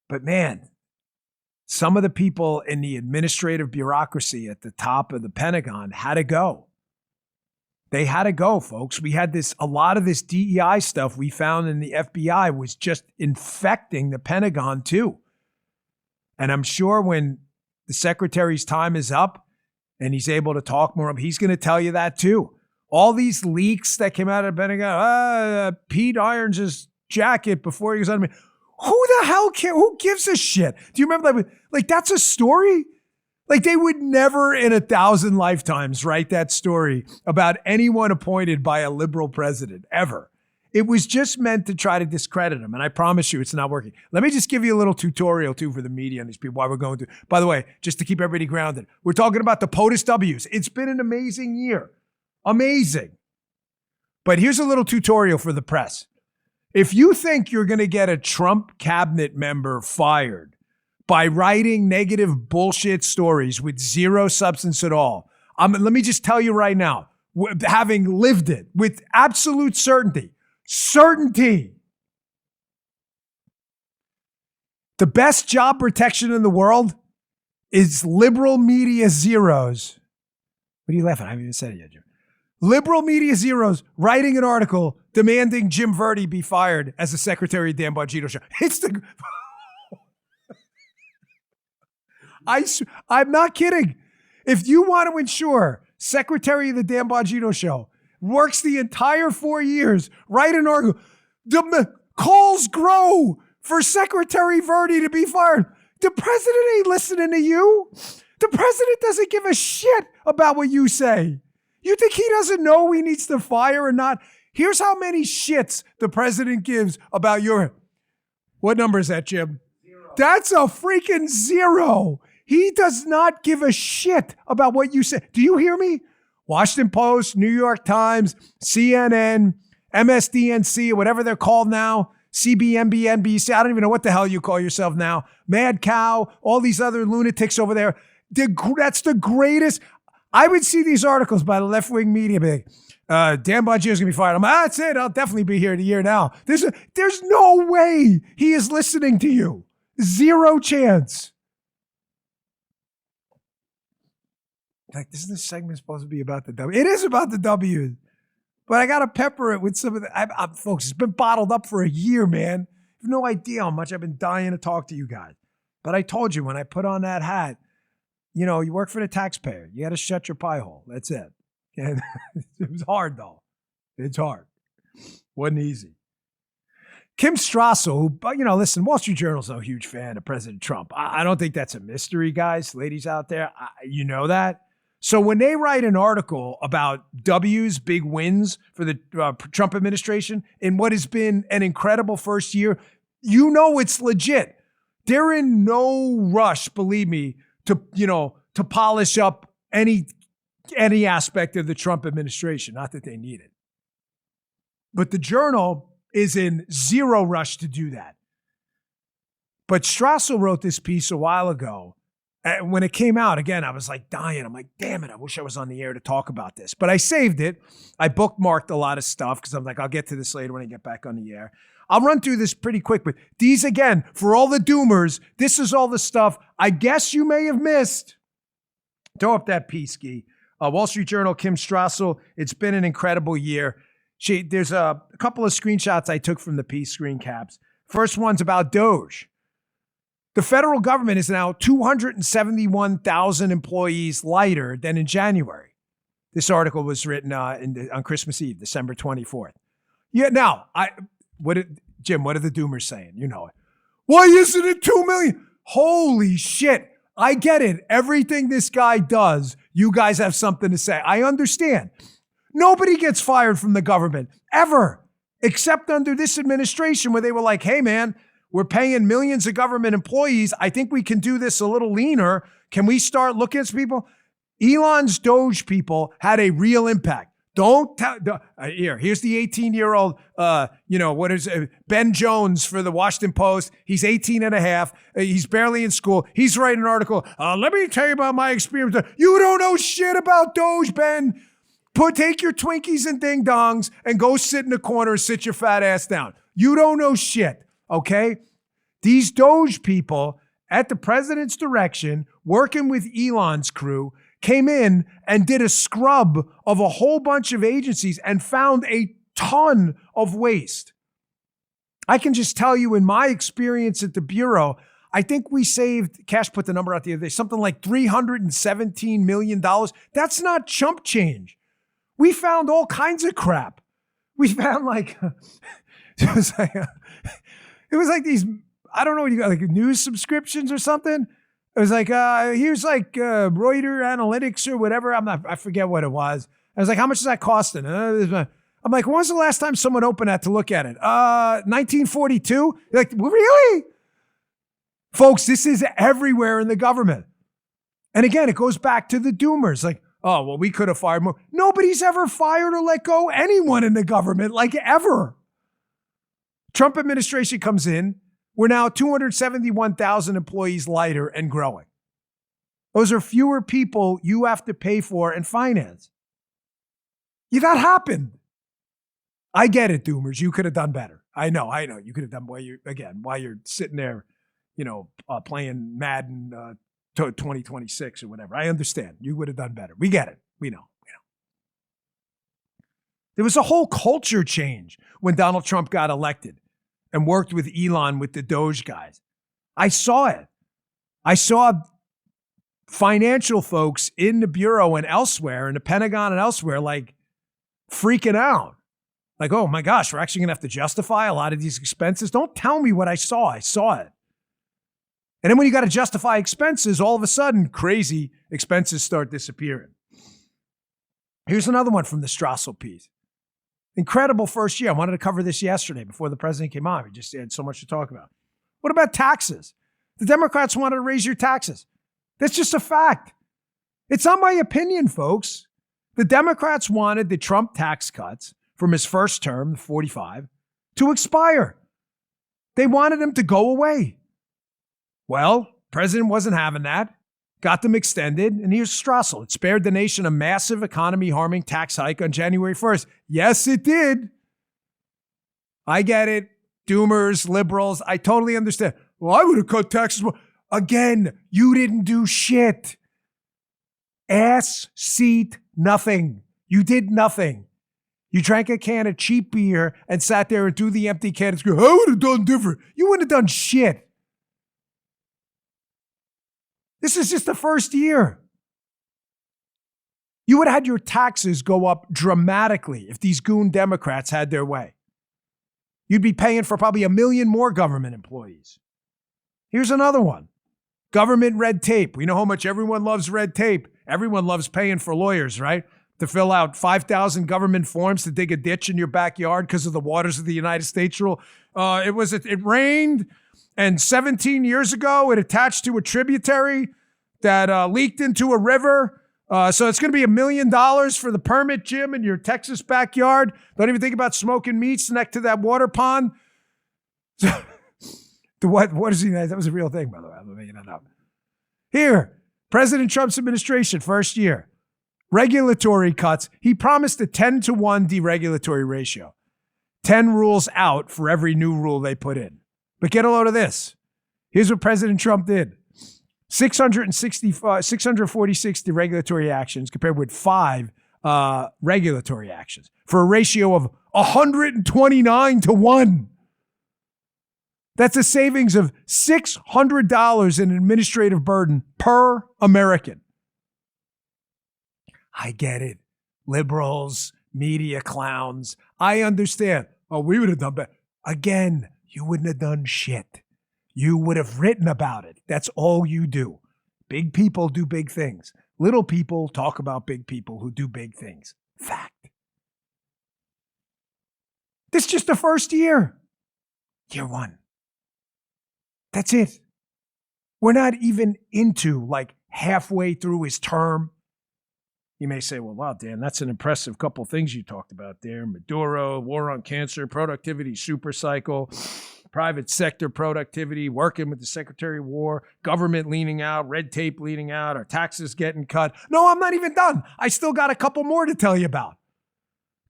But man, some of the people in the administrative bureaucracy at the top of the Pentagon had to go. They had to go, folks. We had a lot of this DEI stuff we found in the FBI was just infecting the Pentagon too. And I'm sure when the secretary's time is up and he's able to talk more, he's going to tell you that too. All these leaks that came out of the Pentagon, Pete irons his jacket before he was on me. Who the hell who gives a shit? Do you remember that? Like, that's a story? Like, they would never in 1,000 lifetimes write that story about anyone appointed by a liberal president, ever. It was just meant to try to discredit him, and I promise you it's not working. Let me just give you a little tutorial, too, for the media on these people, why we're going through. By the way, just to keep everybody grounded, we're talking about the POTUS W's. It's been an amazing year. Amazing. But here's a little tutorial for the press. If you think you're going to get a Trump cabinet member fired by writing negative bullshit stories with zero substance at all, let me just tell you right now, having lived it with absolute certainty, the best job protection in the world is liberal media zeros. What are you laughing at? I haven't even said it yet, Jim. Liberal media zeros writing an article demanding Jim Verdi be fired as the secretary of Dan Bongino show. I'm not kidding. If you want to ensure secretary of the Dan Bongino show works the entire 4 years, write an article. The calls grow for Secretary Verdi to be fired. The president ain't listening to you. The president doesn't give a shit about what you say. You think he doesn't know he needs to fire or not? Here's how many shits the president gives about what number is that, Jim? 0. That's a freaking 0. He does not give a shit about what you say. Do you hear me? Washington Post, New York Times, CNN, MSDNC, or whatever they're called now, CBNB, NBC, I don't even know what the hell you call yourself now, Mad Cow, all these other lunatics over there. That's the greatest. I would see these articles by the left-wing media, be like, Dan Bongino's going to be fired. That's it. I'll definitely be here in a year now. There's no way he is listening to you. Zero chance. Like, isn't this segment supposed to be about the W? It is about the W, but I got to pepper it with some of the, folks, it's been bottled up for a year, man. You have no idea how much I've been dying to talk to you guys. But I told you when I put on that hat, you work for the taxpayer. You got to shut your pie hole. That's it. And it was hard, though. It's hard. Wasn't easy. Kim Strassel, who, listen, Wall Street Journal's no huge fan of President Trump. I don't think that's a mystery, guys, ladies out there. You know that. So when they write an article about W's big wins for the Trump administration in what has been an incredible first year, it's legit. They're in no rush, believe me, to polish up any aspect of the Trump administration. Not that they need it. But the Journal is in zero rush to do that. But Strassel wrote this piece a while ago, And when it came out, again, I was like dying. I'm like, damn it, I wish I was on the air to talk about this. But I saved it. I bookmarked a lot of stuff because I'm like, I'll get to this later when I get back on the air. I'll run through this pretty quick. But these, again, for all the doomers, this is all the stuff I guess you may have missed. Throw up that piece, Guy. Wall Street Journal, Kim Strassel. It's been an incredible year. There's a couple of screenshots I took from the piece, screen caps. First one's about Doge. The federal government is now 271,000 employees lighter than in January. This article was written on Christmas Eve, December 24th. Yeah, now, Jim, what are the doomers saying? You know it. Why isn't it 2 million? Holy shit. I get it. Everything this guy does, you guys have something to say. I understand. Nobody gets fired from the government, ever, except under this administration where they were like, hey, man, we're paying millions of government employees. I think we can do this a little leaner. Can we start looking at people? Elon's Doge people had a real impact. Don't tell, here's the 18-year-old, Ben Jones for the Washington Post. He's 18 and a half. He's barely in school. He's writing an article. Let me tell you about my experience. You don't know shit about Doge, Ben. Take your Twinkies and ding dongs and go sit in the corner and sit your fat ass down. You don't know shit. Okay? These Doge people, at the president's direction, working with Elon's crew, came in and did a scrub of a whole bunch of agencies and found a ton of waste. I can just tell you in my experience at the Bureau, I think we saved, Cash put the number out the other day, something like $317 million. That's not chump change. We found all kinds of crap. We found it was like these, I don't know what you got, like news subscriptions or something. It was like, here's Reuters Analytics or whatever. I forget what it was. I was like, how much is that costing? I'm like, when was the last time someone opened that to look at it? 1942? Like, really? Folks, this is everywhere in the government. And again, it goes back to the doomers. Like, oh, well, we could have fired more. Nobody's ever fired or let go anyone in the government, like ever. Trump administration comes in. We're now 271,000 employees lighter and growing. Those are fewer people you have to pay for and finance. Yeah, that happened. I get it, doomers. You could have done better. I know. You could have done while you're sitting there, playing Madden 2026 or whatever. I understand. You would have done better. We get it. We know. There was a whole culture change when Donald Trump got elected and worked with Elon with the Doge guys. I saw it. I saw financial folks in the Bureau and elsewhere, in the Pentagon and elsewhere, like freaking out. Like, oh my gosh, we're actually going to have to justify a lot of these expenses. Don't tell me what I saw. I saw it. And then when you got to justify expenses, all of a sudden, crazy expenses start disappearing. Here's another one from the Strassel piece. Incredible first year. I wanted to cover this yesterday before the president came on. We just had so much to talk about. What about taxes? The Democrats wanted to raise your taxes. That's just a fact. It's not my opinion, folks. The Democrats wanted the Trump tax cuts from his first term, 45, to expire. They wanted them to go away. Well, president wasn't having that. Got them extended, and here's Strassel. It spared the nation a massive economy-harming tax hike on January 1st. Yes, it did. I get it. Doomers, liberals, I totally understand. Well, I would have cut taxes more. Again, you didn't do shit. Ass, seat, nothing. You did nothing. You drank a can of cheap beer and sat there and threw the empty can and go, I would have done different. You wouldn't have done shit. This is just the first year. You would have had your taxes go up dramatically if these goon Democrats had their way. You'd be paying for probably 1 million more government employees. Here's another one. Government red tape. We know how much everyone loves red tape. Everyone loves paying for lawyers, right? To fill out 5,000 government forms to dig a ditch in your backyard because of the waters of the United States rule. It rained, and 17 years ago, it attached to a tributary that leaked into a river. So it's going to be $1 million for the permit, Jim, in your Texas backyard. Don't even think about smoking meats next to that water pond. What is he? That was a real thing, by the way. I'm making that up. Here, President Trump's administration, first year. Regulatory cuts. He promised a 10-to-1 deregulatory ratio. 10 rules out for every new rule they put in. But get a load of this. Here's what President Trump did. 646 deregulatory actions compared with 5 regulatory actions for a ratio of 129-to-1. That's a savings of $600 in administrative burden per American. I get it. Liberals, media clowns. I understand. Oh, we would have done better. Again, you wouldn't have done shit. You would have written about it. That's all you do. Big people do big things. Little people talk about big people who do big things. Fact. This is just the first year. Year 1. That's it. We're not even into like halfway through his term. You may say, well, wow, Dan, that's an impressive couple things you talked about there. Maduro, war on cancer, productivity supercycle, private sector productivity, working with the Secretary of War, government leaning out, red tape leaning out, our taxes getting cut. No, I'm not even done. I still got a couple more to tell you about.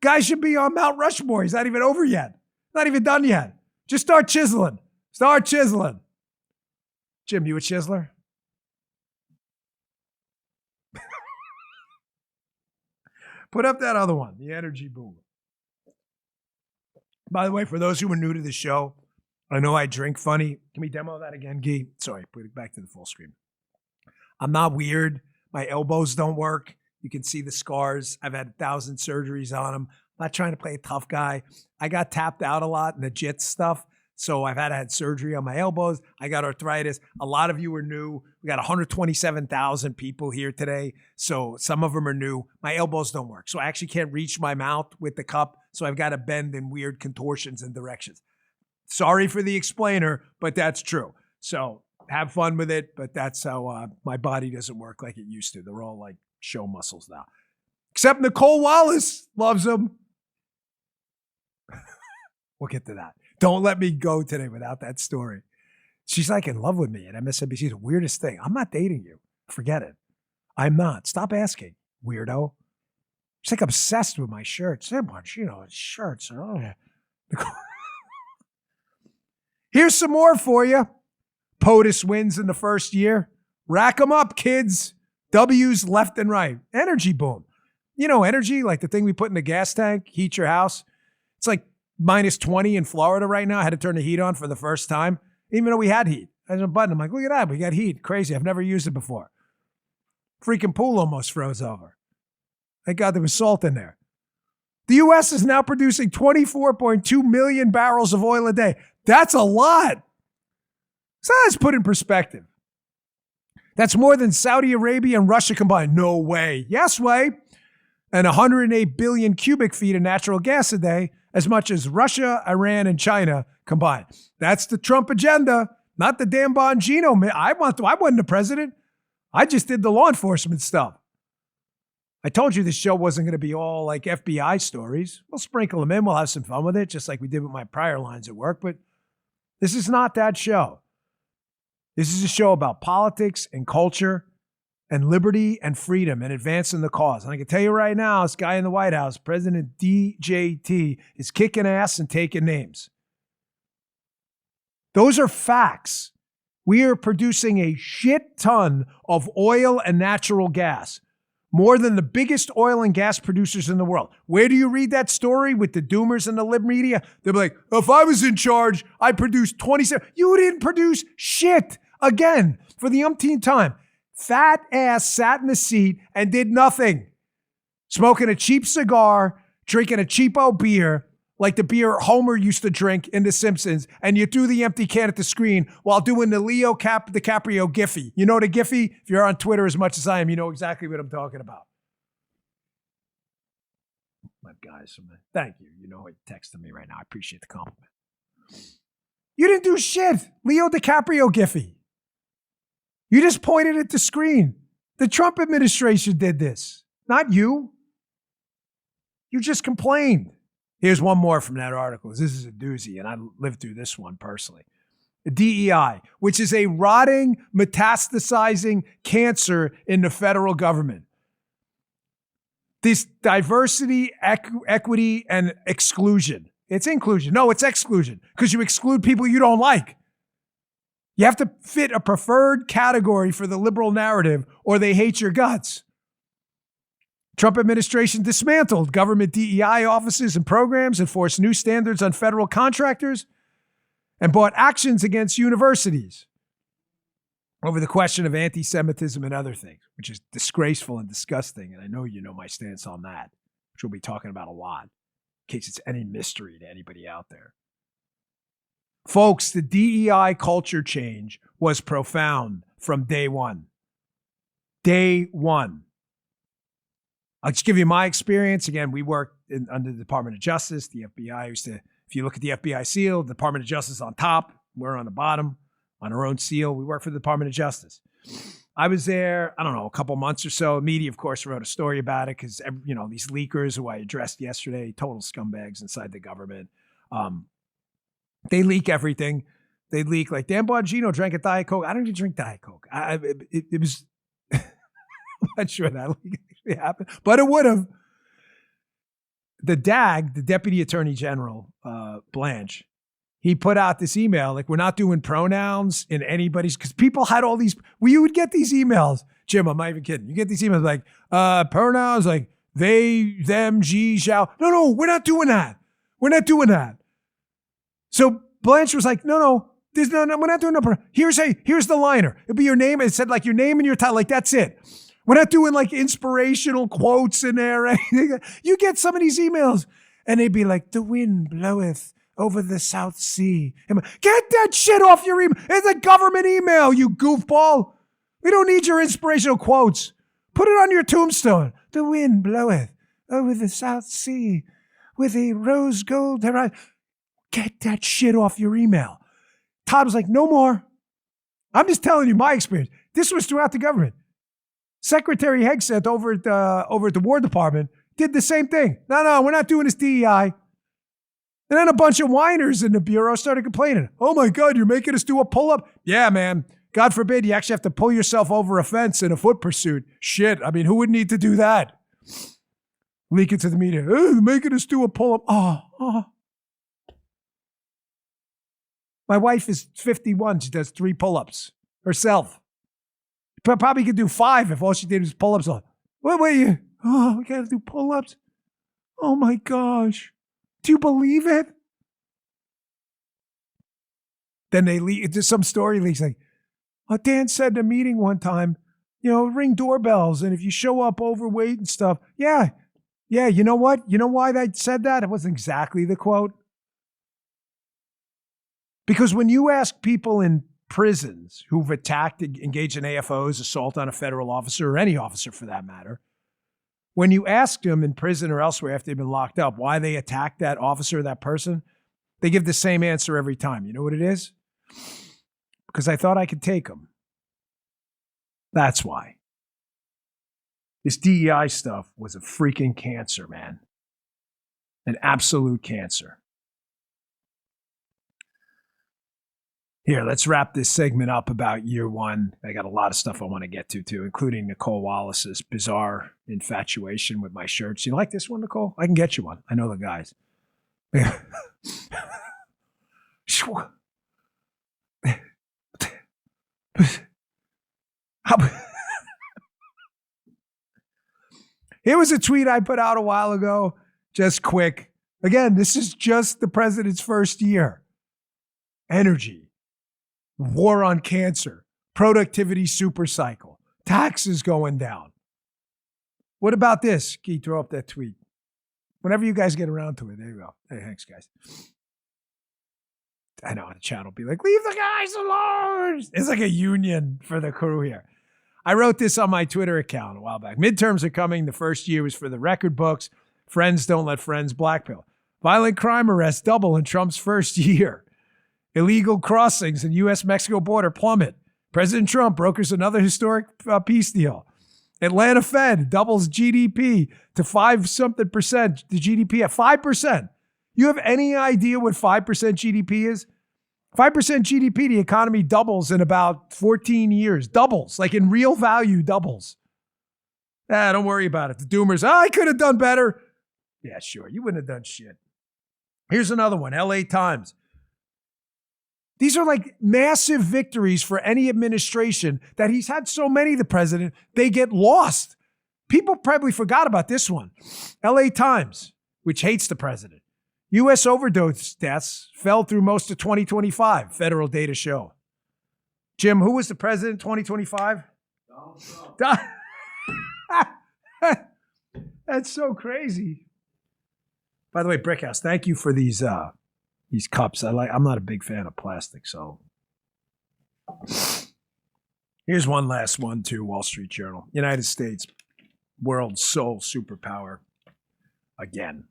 Guy should be on Mount Rushmore. He's not even over yet. Not even done yet. Just start chiseling. Start chiseling. Jim, you a chiseler? Put up that other one, the energy boom. By the way, for those who are new to the show, I know I drink funny. Can we demo that again, Guy? Sorry, put it back to the full screen. I'm not weird. My elbows don't work. You can see the scars. I've had 1,000 surgeries on them. I'm not trying to play a tough guy. I got tapped out a lot in the JIT stuff. So I've had surgery on my elbows. I got arthritis. A lot of you are new. We got 127,000 people here today. So some of them are new. My elbows don't work. So I actually can't reach my mouth with the cup. So I've got to bend in weird contortions and directions. Sorry for the explainer, but that's true. So have fun with it. But that's how my body doesn't work like it used to. They're all like show muscles now. Except Nicole Wallace loves them. We'll get to that. Don't let me go today without that story. She's like in love with me at MSNBC. The weirdest thing. I'm not dating you. Forget it. I'm not. Stop asking, weirdo. She's like obsessed with my shirts. So much, shirts. Oh, yeah. Here's some more for you. POTUS wins in the first year. Rack them up, kids. W's left and right. Energy boom. Energy, like the thing we put in the gas tank, heat your house. It's like minus 20 in Florida right now. I had to turn the heat on for the first time, even though we had heat. I had a button. I'm like, look at that. We got heat. Crazy. I've never used it before. Freaking pool almost froze over. Thank God there was salt in there. The U.S. is now producing 24.2 million barrels of oil a day. That's a lot. So let's put in perspective. That's more than Saudi Arabia and Russia combined. No way. Yes way. And 108 billion cubic feet of natural gas a day, as much as Russia, Iran, and China combined. That's the Trump agenda, not the damn Bongino. I wasn't the president. I just did the law enforcement stuff. I told you this show wasn't going to be all like FBI stories. We'll sprinkle them in. We'll have some fun with it, just like we did with my prior lines at work. But this is not that show. This is a show about politics and culture and liberty and freedom and advancing the cause. And I can tell you right now, this guy in the White House, President DJT, is kicking ass and taking names. Those are facts. We are producing a shit ton of oil and natural gas, more than the biggest oil and gas producers in the world. Where do you read that story with the doomers and the lib media? They're like, if I was in charge, I produced 27. You didn't produce shit. Again, for the umpteenth time. Fat ass sat in the seat and did nothing. Smoking a cheap cigar, drinking a cheapo beer, like the beer Homer used to drink in The Simpsons, and you threw the empty can at the screen while doing the Leo DiCaprio Giphy. You know the Giphy? If you're on Twitter as much as I am, you know exactly what I'm talking about. My guys, thank you. You know, he texted me right now. I appreciate the compliment. You didn't do shit. Leo DiCaprio Giphy. You just pointed at the screen. The Trump administration did this, not you. You just complained. Here's one more from that article. This is a doozy, and I lived through this one personally. DEI, which is a rotting, metastasizing cancer in the federal government. This diversity, equity, and exclusion. It's inclusion. No, it's exclusion because you exclude people you don't like. You have to fit a preferred category for the liberal narrative or they hate your guts. Trump administration dismantled government DEI offices and programs, enforced new standards on federal contractors, and brought actions against universities over the question of anti-Semitism and other things, which is disgraceful and disgusting. And I know you know my stance on that, which we'll be talking about a lot, in case it's any mystery to anybody out there. Folks, the DEI culture change was profound from day one. Day one. I'll just give you my experience. Again, we worked under the Department of Justice. The FBI used to, if you look at the FBI seal, the Department of Justice on top, we're on the bottom, on our own seal. We work for the Department of Justice. I was there, I don't know, a couple months or so. Media, of course, wrote a story about it because, these leakers who I addressed yesterday, total scumbags inside the government. They leak everything. They leak like Dan Bongino drank a Diet Coke. I don't even drink Diet Coke. It was, I'm not sure that actually happened, but it would have. The DAG, the Deputy Attorney General, Blanche, he put out this email, like, we're not doing pronouns in anybody's, because people had all these, you would get these emails. Jim, I'm not even kidding. You get these emails like, pronouns like they, them, she, shall. No, we're not doing that. We're not doing that. So Blanche was like, no, we're not doing no. Here's the liner. It'll be your name. It said like your name and your title. Like, that's it. We're not doing like inspirational quotes in there or anything. You get some of these emails and they'd be like, the wind bloweth over the South Sea. Get that shit off your email. It's a government email, you goofball. We don't need your inspirational quotes. Put it on your tombstone. The wind bloweth over the South Sea with a rose gold horizon. Get that shit off your email. Todd was like, no more. I'm just telling you my experience. This was throughout the government. Secretary Hegseth over at the War Department did the same thing. No, we're not doing this DEI. And then a bunch of whiners in the Bureau started complaining. Oh my God, you're making us do a pull-up? Yeah, man. God forbid you actually have to pull yourself over a fence in a foot pursuit. Shit, I mean, who would need to do that? Leak it to the media. Oh, they're making us do a pull-up. Oh. My wife is 51. She does 3 pull-ups herself. Probably could do 5 if all she did was pull-ups on. Wait. Oh, we got to do pull-ups? Oh, my gosh. Do you believe it? Then they leak. There's some story leaks like, Dan said in a meeting one time, ring doorbells. And if you show up overweight and stuff, yeah, you know what? You know why they said that? It wasn't exactly the quote. Because when you ask people in prisons who've engaged in AFOs, assault on a federal officer, or any officer for that matter, when you ask them in prison or elsewhere after they've been locked up why they attacked that officer or that person, they give the same answer every time. You know what it is? Because I thought I could take them. That's why. This DEI stuff was a freaking cancer, man. An absolute cancer. Here, let's wrap this segment up about year one. I got a lot of stuff I want to get to, too, including Nicole Wallace's bizarre infatuation with my shirts. You like this one, Nicole? I can get you one. I know the guys. Here was a tweet I put out a while ago, just quick. Again, this is just the president's first year. Energy. War on cancer, productivity supercycle, taxes going down. What about this? Can you throw up that tweet? Whenever you guys get around to it, there you go. Hey, thanks, guys. I know the chat will be like, leave the guys alone. It's like a union for the crew here. I wrote this on my Twitter account a while back. Midterms are coming. The first year was for the record books. Friends don't let friends blackpill. Violent crime arrests double in Trump's first year. Illegal crossings in U.S.-Mexico border plummet. President Trump brokers another historic peace deal. Atlanta Fed doubles GDP to 5-something%. The GDP at 5%. You have any idea what 5% GDP is? 5% GDP, the economy doubles in about 14 years. Doubles, like in real value, doubles. Don't worry about it. The doomers, I could have done better. Yeah, sure. You wouldn't have done shit. Here's another one, LA Times. These are like massive victories for any administration that he's had so many, the president, they get lost. People probably forgot about this one. LA Times, which hates the president. U.S. overdose deaths fell through most of 2025, federal data show. Jim, who was the president in 2025? Donald Trump. That's so crazy. By the way, Brickhouse, thank you for these cups. I'm not a big fan of plastic, so. Here's one last one too, Wall Street Journal. United States, world's sole superpower. Again.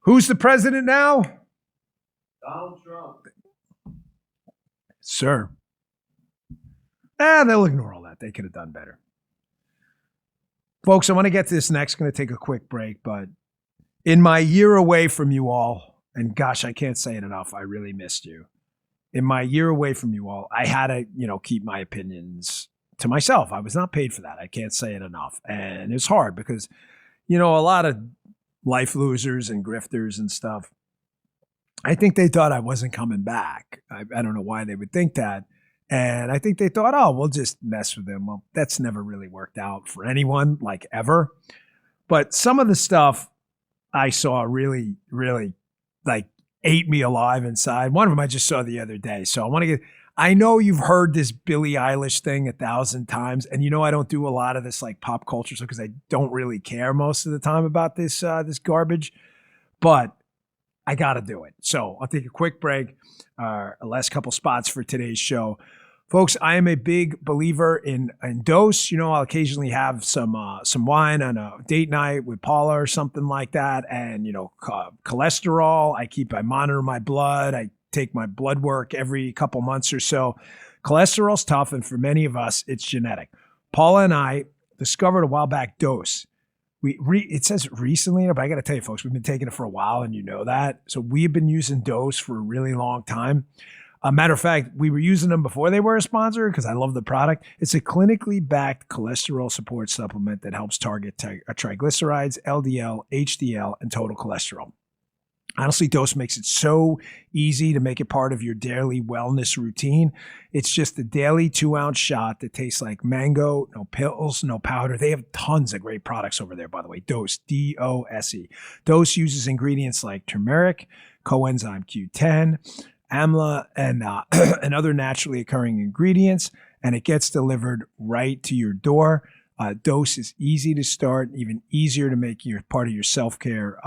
Who's the president now? Donald Trump. Sir. They'll ignore all that. They could have done better. Folks, I want to get to this next. Going to take a quick break, but in my year away from you all, and gosh, I can't say it enough, I really missed you. In my year away from you all, I had to, keep my opinions to myself. I was not paid for that. I can't say it enough. And it's hard because, a lot of life losers and grifters and stuff, I think they thought I wasn't coming back. I don't know why they would think that. And I think they thought, oh, we'll just mess with them. Well, that's never really worked out for anyone, like ever. But some of the stuff I saw really, really like ate me alive inside. One of them I just saw the other day. So I know you've heard this Billie Eilish thing 1,000 times. And I don't do a lot of this like pop culture stuff because I don't really care most of the time about this garbage. But I got to do it. So I'll take a quick break. Last couple spots for today's show. Folks, I am a big believer in dose. I'll occasionally have some wine on a date night with Paula or something like that. And, cholesterol, I monitor my blood. I take my blood work every couple months or so. Cholesterol's tough, and for many of us, it's genetic. Paula and I discovered a while back dose. It says recently, but I got to tell you, folks, we've been taking it for a while, and you know that. So we've been using dose for a really long time. Matter of fact, we were using them before they were a sponsor because I love the product. It's a clinically backed cholesterol support supplement that helps target triglycerides, LDL, HDL, and total cholesterol. Honestly, Dose makes it so easy to make it part of your daily wellness routine. It's just a daily 2-ounce shot that tastes like mango, no pills, no powder. They have tons of great products over there, by the way. Dose, D-O-S-E. Dose uses ingredients like turmeric, coenzyme Q10, amla, and other naturally occurring ingredients, and it gets delivered right to your door. Dose is easy to start, even easier to make your part of your self-care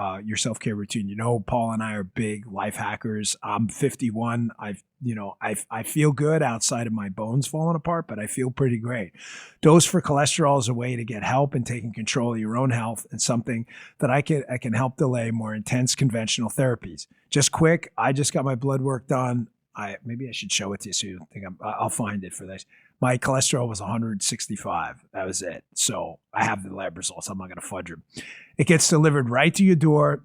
routine. Paul and I are big life hackers. I'm 51. I feel good outside of my bones falling apart, but I feel pretty great. Dose for cholesterol is a way to get help in taking control of your own health, and something that I can help delay more intense conventional therapies. Just quick, I just got my blood work done. Maybe I should show it to you so you think I'll find it for this. My cholesterol was 165. That was it. So I have the lab results. I'm not going to fudge them. It gets delivered right to your door,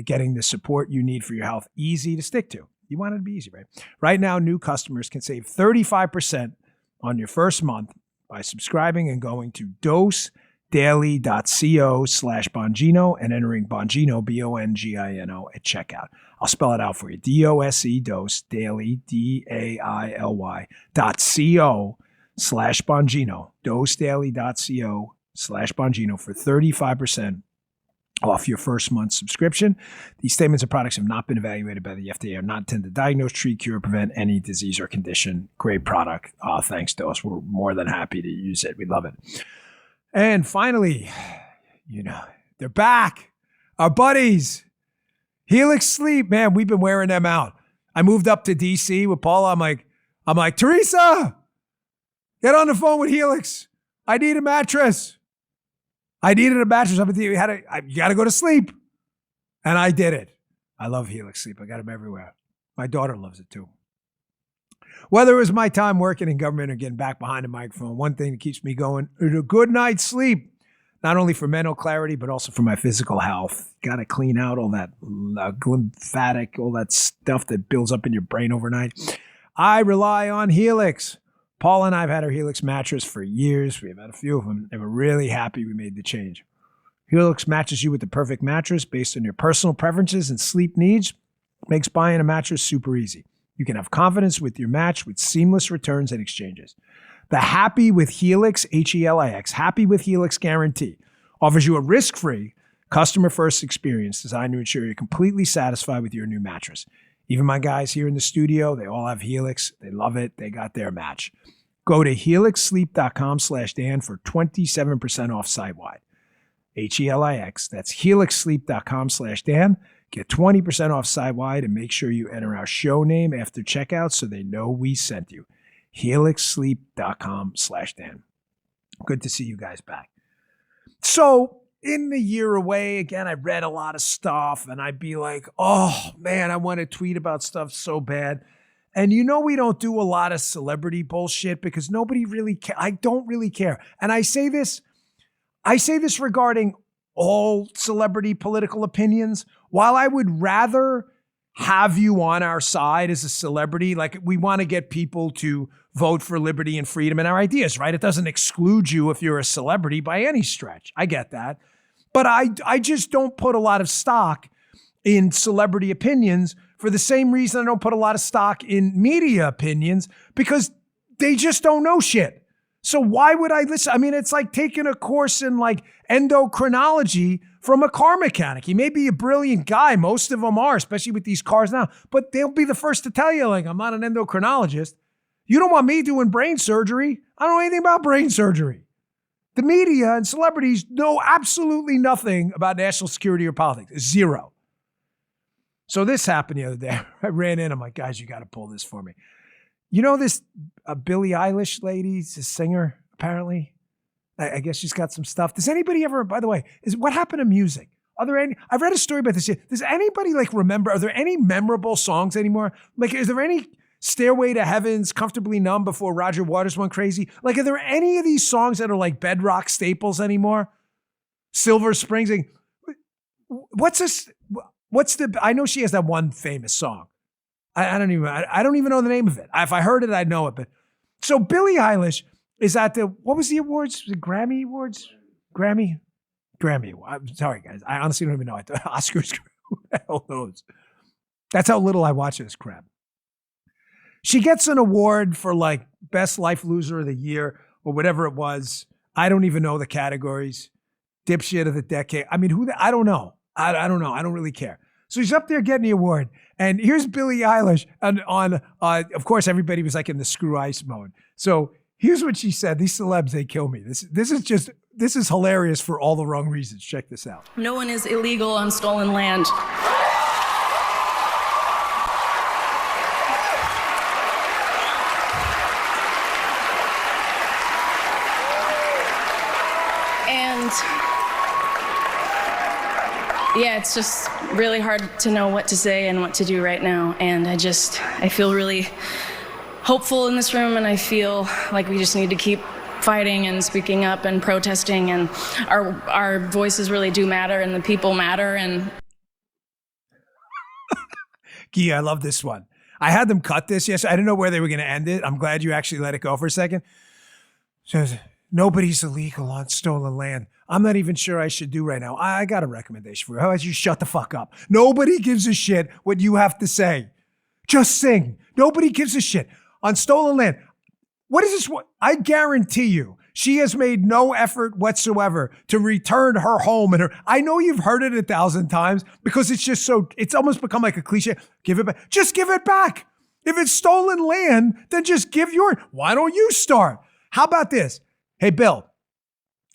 getting the support you need for your health easy to stick to. You want it to be easy, right? Right now, new customers can save 35% on your first month by subscribing and going to dosedaily.co/Bongino and entering Bongino, Bongino, at checkout. I'll spell it out for you. DOSE, dose, daily, DAILY.co/Bongino. dosedaily.co/Bongino for 35% off your first month subscription. These statements and products have not been evaluated by the FDA, are not intended to diagnose, treat, cure, prevent any disease or condition. Great product. Thanks, Dose. We're more than happy to use it. We love it. And finally, they're back. Our buddies, Helix Sleep, man, we've been wearing them out. I moved up to DC with Paula. I'm like, Teresa, get on the phone with Helix. I need a mattress. I needed a mattress. You got to go to sleep. And I did it. I love Helix Sleep. I got them everywhere. My daughter loves it too. Whether it was my time working in government or getting back behind a microphone, one thing that keeps me going is a good night's sleep. not only for mental clarity, but also for my physical health. Got to clean out all that lymphatic, all that stuff that builds up in your brain overnight. I rely on Helix. Paul and I have had our Helix mattress for years. We've had a few of them, and we're really happy we made the change. Helix matches you with the perfect mattress based on your personal preferences and sleep needs. Makes buying a mattress super easy. You can have confidence with your match with seamless returns and exchanges. The Happy with Helix, Helix, Happy with Helix guarantee offers you a risk-free, customer-first experience designed to ensure you're completely satisfied with your new mattress. Even my guys here in the studio, they all have Helix. They love it. They got their match. Go to helixsleep.com/Dan for 27% off site-wide. Helix. That's helixsleep.com/Dan. Get 20% off site-wide and make sure you enter our show name after checkout so they know we sent you. helixsleep.com/Dan. Good to see you guys back. So in the year away, again, I read a lot of stuff and I'd be like, oh man, I want to tweet about stuff so bad. And you know, we don't do a lot of celebrity bullshit because nobody really cares. I don't really care. And I say this regarding all celebrity political opinions. While I would rather have you on our side as a celebrity, like we want to get people to vote for liberty and freedom and our ideas, right? It doesn't exclude you if you're a celebrity by any stretch. I get that. But I just don't put a lot of stock in celebrity opinions for the same reason I don't put a lot of stock in media opinions, because they just don't know shit. So why would I listen? I mean, it's like taking a course in like endocrinology from a car mechanic. He may be a brilliant guy. Most of them are, especially with these cars now, but they'll be the first to tell you, like, I'm not an endocrinologist. You don't want me doing brain surgery. I don't know anything about brain surgery. The media and celebrities know absolutely nothing about national security or politics. Zero. So this happened the other day. I ran in. I'm like, guys, you got to pull this for me. You know this Billie Eilish lady, a singer, apparently? I guess she's got some stuff. Does anybody ever, by the way, what happened to music? Are there any, I've read a story about this. Does anybody like remember, are there any memorable songs anymore? Like, is there any Stairway to Heaven's Comfortably Numb before Roger Waters went crazy? Like, are there any of these songs that are like bedrock staples anymore? Silver Springs. What's this? I know she has that one famous song. I don't even know the name of it. If I heard it, I'd know it. But so Billie Eilish is at what was the awards? The Grammy Awards? Grammy. I'm sorry, guys. I honestly don't even know. Oscars. Who the hell knows? That's how little I watch this crap. She gets an award for like best life loser of the year or whatever it was. I don't even know the categories. Dipshit of the decade. I mean, I don't know. I don't know. I don't really care. So he's up there getting the award. And here's Billie Eilish on of course, everybody was like in the screw ice mode. So here's what she said. These celebs, they kill me. This is hilarious for all the wrong reasons. Check this out. No one is illegal on stolen land. And yeah, it's just really hard to know what to say and what to do right now. And I feel really hopeful in this room, and I feel like we just need to keep fighting and speaking up and protesting, and our voices really do matter, and the people matter. And Guy, I love this one. I had them cut this yesterday. I didn't know where they were going to end it. I'm glad you actually let it go for a second. Says, nobody's illegal on stolen land. I'm not even sure I should do right now. I got a recommendation for you. How about you shut the fuck up? Nobody gives a shit what you have to say. Just sing. Nobody gives a shit. On stolen land. What is this? I guarantee you, she has made no effort whatsoever to return her home and her. I know you've heard it 1,000 times because it's just so, it's almost become like a cliche. Give it back. Just give it back. If it's stolen land, then just give yours. Why don't you start? How about this? Hey, Bill.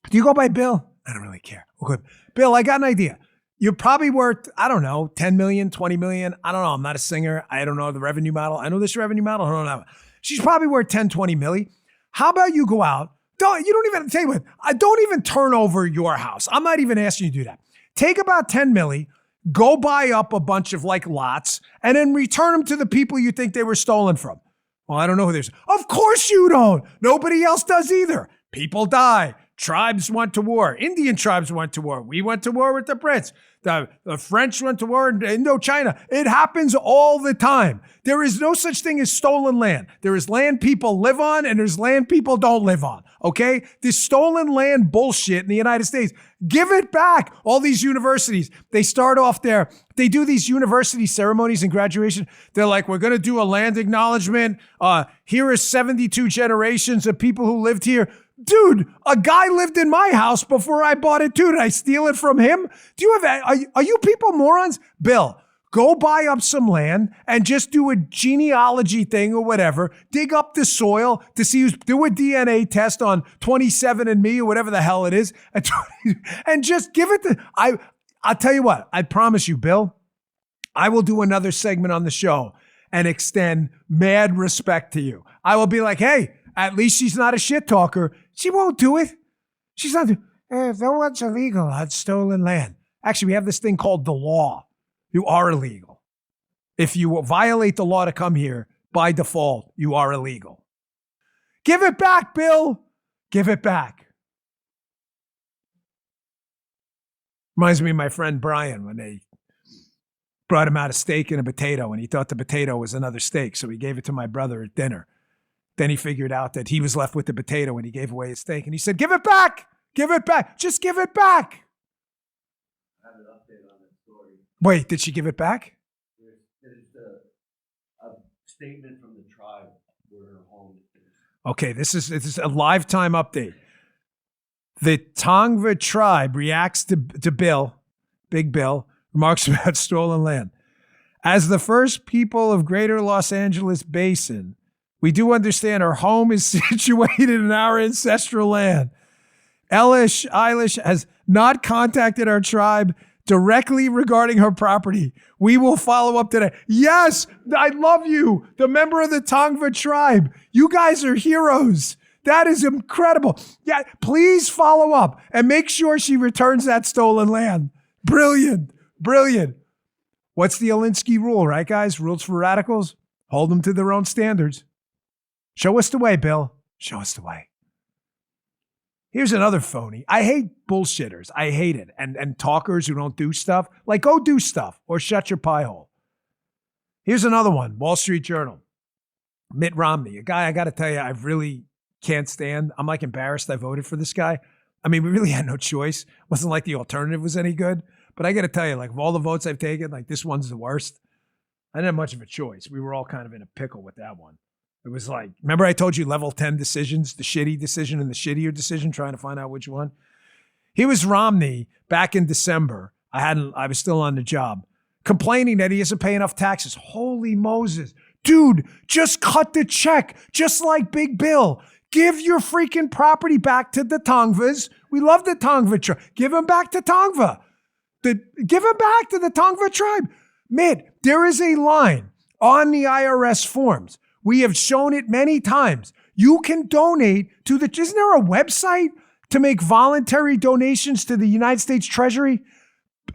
Do you go by Bill? I don't really care. Okay. Bill, I got an idea. You're probably worth, I don't know, 10 million, 20 million. I don't know. I'm not a singer. I don't know the revenue model. I know this revenue model. I don't know. She's probably worth 10, 20 million. How about you go out? Don't even turn over your house. I'm not even asking you to do that. Take about 10 million, go buy up a bunch of like lots, and then return them to the people you think they were stolen from. Well, I don't know who there's. Of course you don't. Nobody else does either. People die. Tribes went to war. Indian tribes went to war. We went to war with the Brits. The French went to war in Indochina. It happens all the time. There is no such thing as stolen land. There is land people live on and there's land people don't live on, okay? This stolen land bullshit in the United States, give it back. All these universities, they start off there. They do these university ceremonies and graduation. They're like, we're going to do a land acknowledgement. Here are 72 generations of people who lived here. Dude, a guy lived in my house before I bought it too. Did I steal it from him? Do you have, are you people morons? Bill, go buy up some land and just do a genealogy thing or whatever. Dig up the soil to see do a DNA test on 27andMe or whatever the hell it is. And just give it I'll tell you what, I promise you, Bill, I will do another segment on the show and extend mad respect to you. I will be like, hey, at least she's not a shit talker. She won't do it. She's not. If no one's illegal on stolen land. Actually, we have this thing called the law. You are illegal. If you violate the law to come here, by default, you are illegal. Give it back, Bill. Give it back. Reminds me of my friend Brian when they brought him out a steak and a potato, and he thought the potato was another steak, so he gave it to my brother at dinner. Then he figured out that he was left with the potato and he gave away his steak. And he said, give it back. Give it back. Just give it back. I have an update on that story. Wait, did she give it back? There's a statement from the tribe where her home is. Okay, this is a lifetime update. The Tongva tribe reacts to Bill, Big Bill, remarks about stolen land. As the first people of Greater Los Angeles Basin, we do understand our home is situated in our ancestral land. Eilish has not contacted our tribe directly regarding her property. We will follow up today. Yes, I love you, the member of the Tongva tribe. You guys are heroes. That is incredible. Yeah, please follow up and make sure she returns that stolen land. Brilliant, brilliant. What's the Alinsky rule, right, guys? Rules for radicals? Hold them to their own standards. Show us the way, Bill. Show us the way. Here's another phony. I hate bullshitters. I hate it. And talkers who don't do stuff. Like, go do stuff or shut your pie hole. Here's another one. Wall Street Journal. Mitt Romney, a guy I got to tell you, I really can't stand. I'm like embarrassed I voted for this guy. I mean, we really had no choice. It wasn't like the alternative was any good. But I got to tell you, like, of all the votes I've taken, like, this one's the worst. I didn't have much of a choice. We were all kind of in a pickle with that one. It was like, remember I told you level 10 decisions, the shitty decision and the shittier decision, trying to find out which one? He was Romney back in December. I was still on the job, complaining that he doesn't pay enough taxes. Holy Moses. Dude, just cut the check, just like Big Bill. Give your freaking property back to the Tongvas. We love the Tongva tribe. Give them back to Tongva. Give them back to the Tongva tribe. Mitt, there is a line on the IRS forms. We have shown it many times. You can donate to isn't there a website to make voluntary donations to the United States Treasury?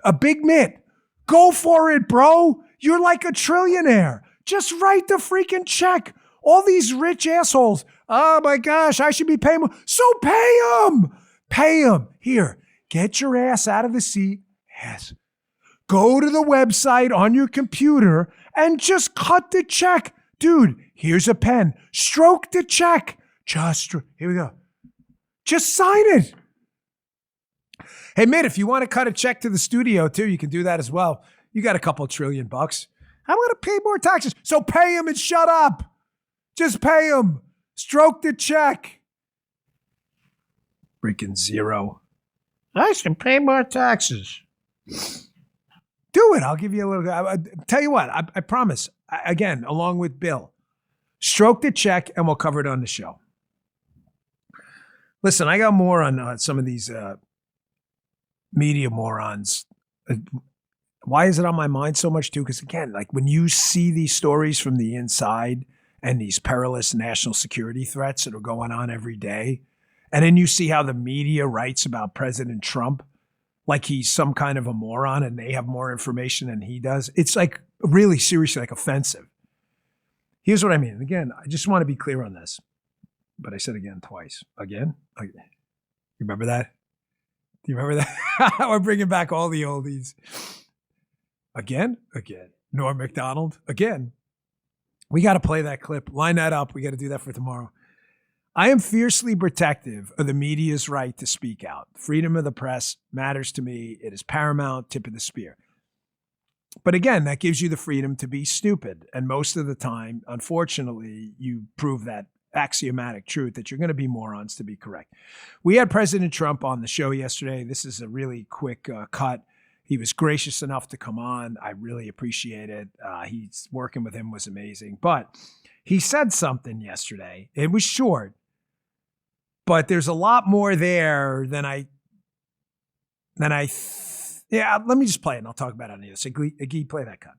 A Big Mitt. Go for it, bro. You're like a trillionaire. Just write the freaking check. All these rich assholes. Oh my gosh, I should be paying more. So pay them. Pay them. Here, get your ass out of the seat. Yes. Go to the website on your computer and just cut the check. Dude, here's a pen. Stroke the check. Here we go. Just sign it. Hey, Mitt, if you want to cut a check to the studio too, you can do that as well. You got a couple $1 trillion. I'm going to pay more taxes. So pay him and shut up. Just pay him. Stroke the check. Freaking zero. I can pay more taxes. Do it. I'll give you a little. I tell you what, I promise. Again, along with Bill, stroke the check and we'll cover it on the show. Listen, I got more on some of these media morons. Why is it on my mind so much too? Because again, like when you see these stories from the inside and these perilous national security threats that are going on every day, and then you see how the media writes about President Trump like he's some kind of a moron and they have more information than he does. It's like really seriously like offensive. Here's what I mean. Again, I just want to be clear on this, but I said again twice. Again. You remember that? Do you remember that? We're bringing back all the oldies. Again. Norm Macdonald, again. We got to play that clip. Line that up. We got to do that for tomorrow. I am fiercely protective of the media's right to speak out. Freedom of the press matters to me. It is paramount, tip of the spear. But again, that gives you the freedom to be stupid. And most of the time, unfortunately, you prove that axiomatic truth that you're going to be morons to be correct. We had President Trump on the show yesterday. This is a really quick cut. He was gracious enough to come on. I really appreciate it. He's working with him was amazing. But he said something yesterday. It was short, but there's a lot more there than yeah, let me just play it and I'll talk about it on the other side. Iggy, play that cut.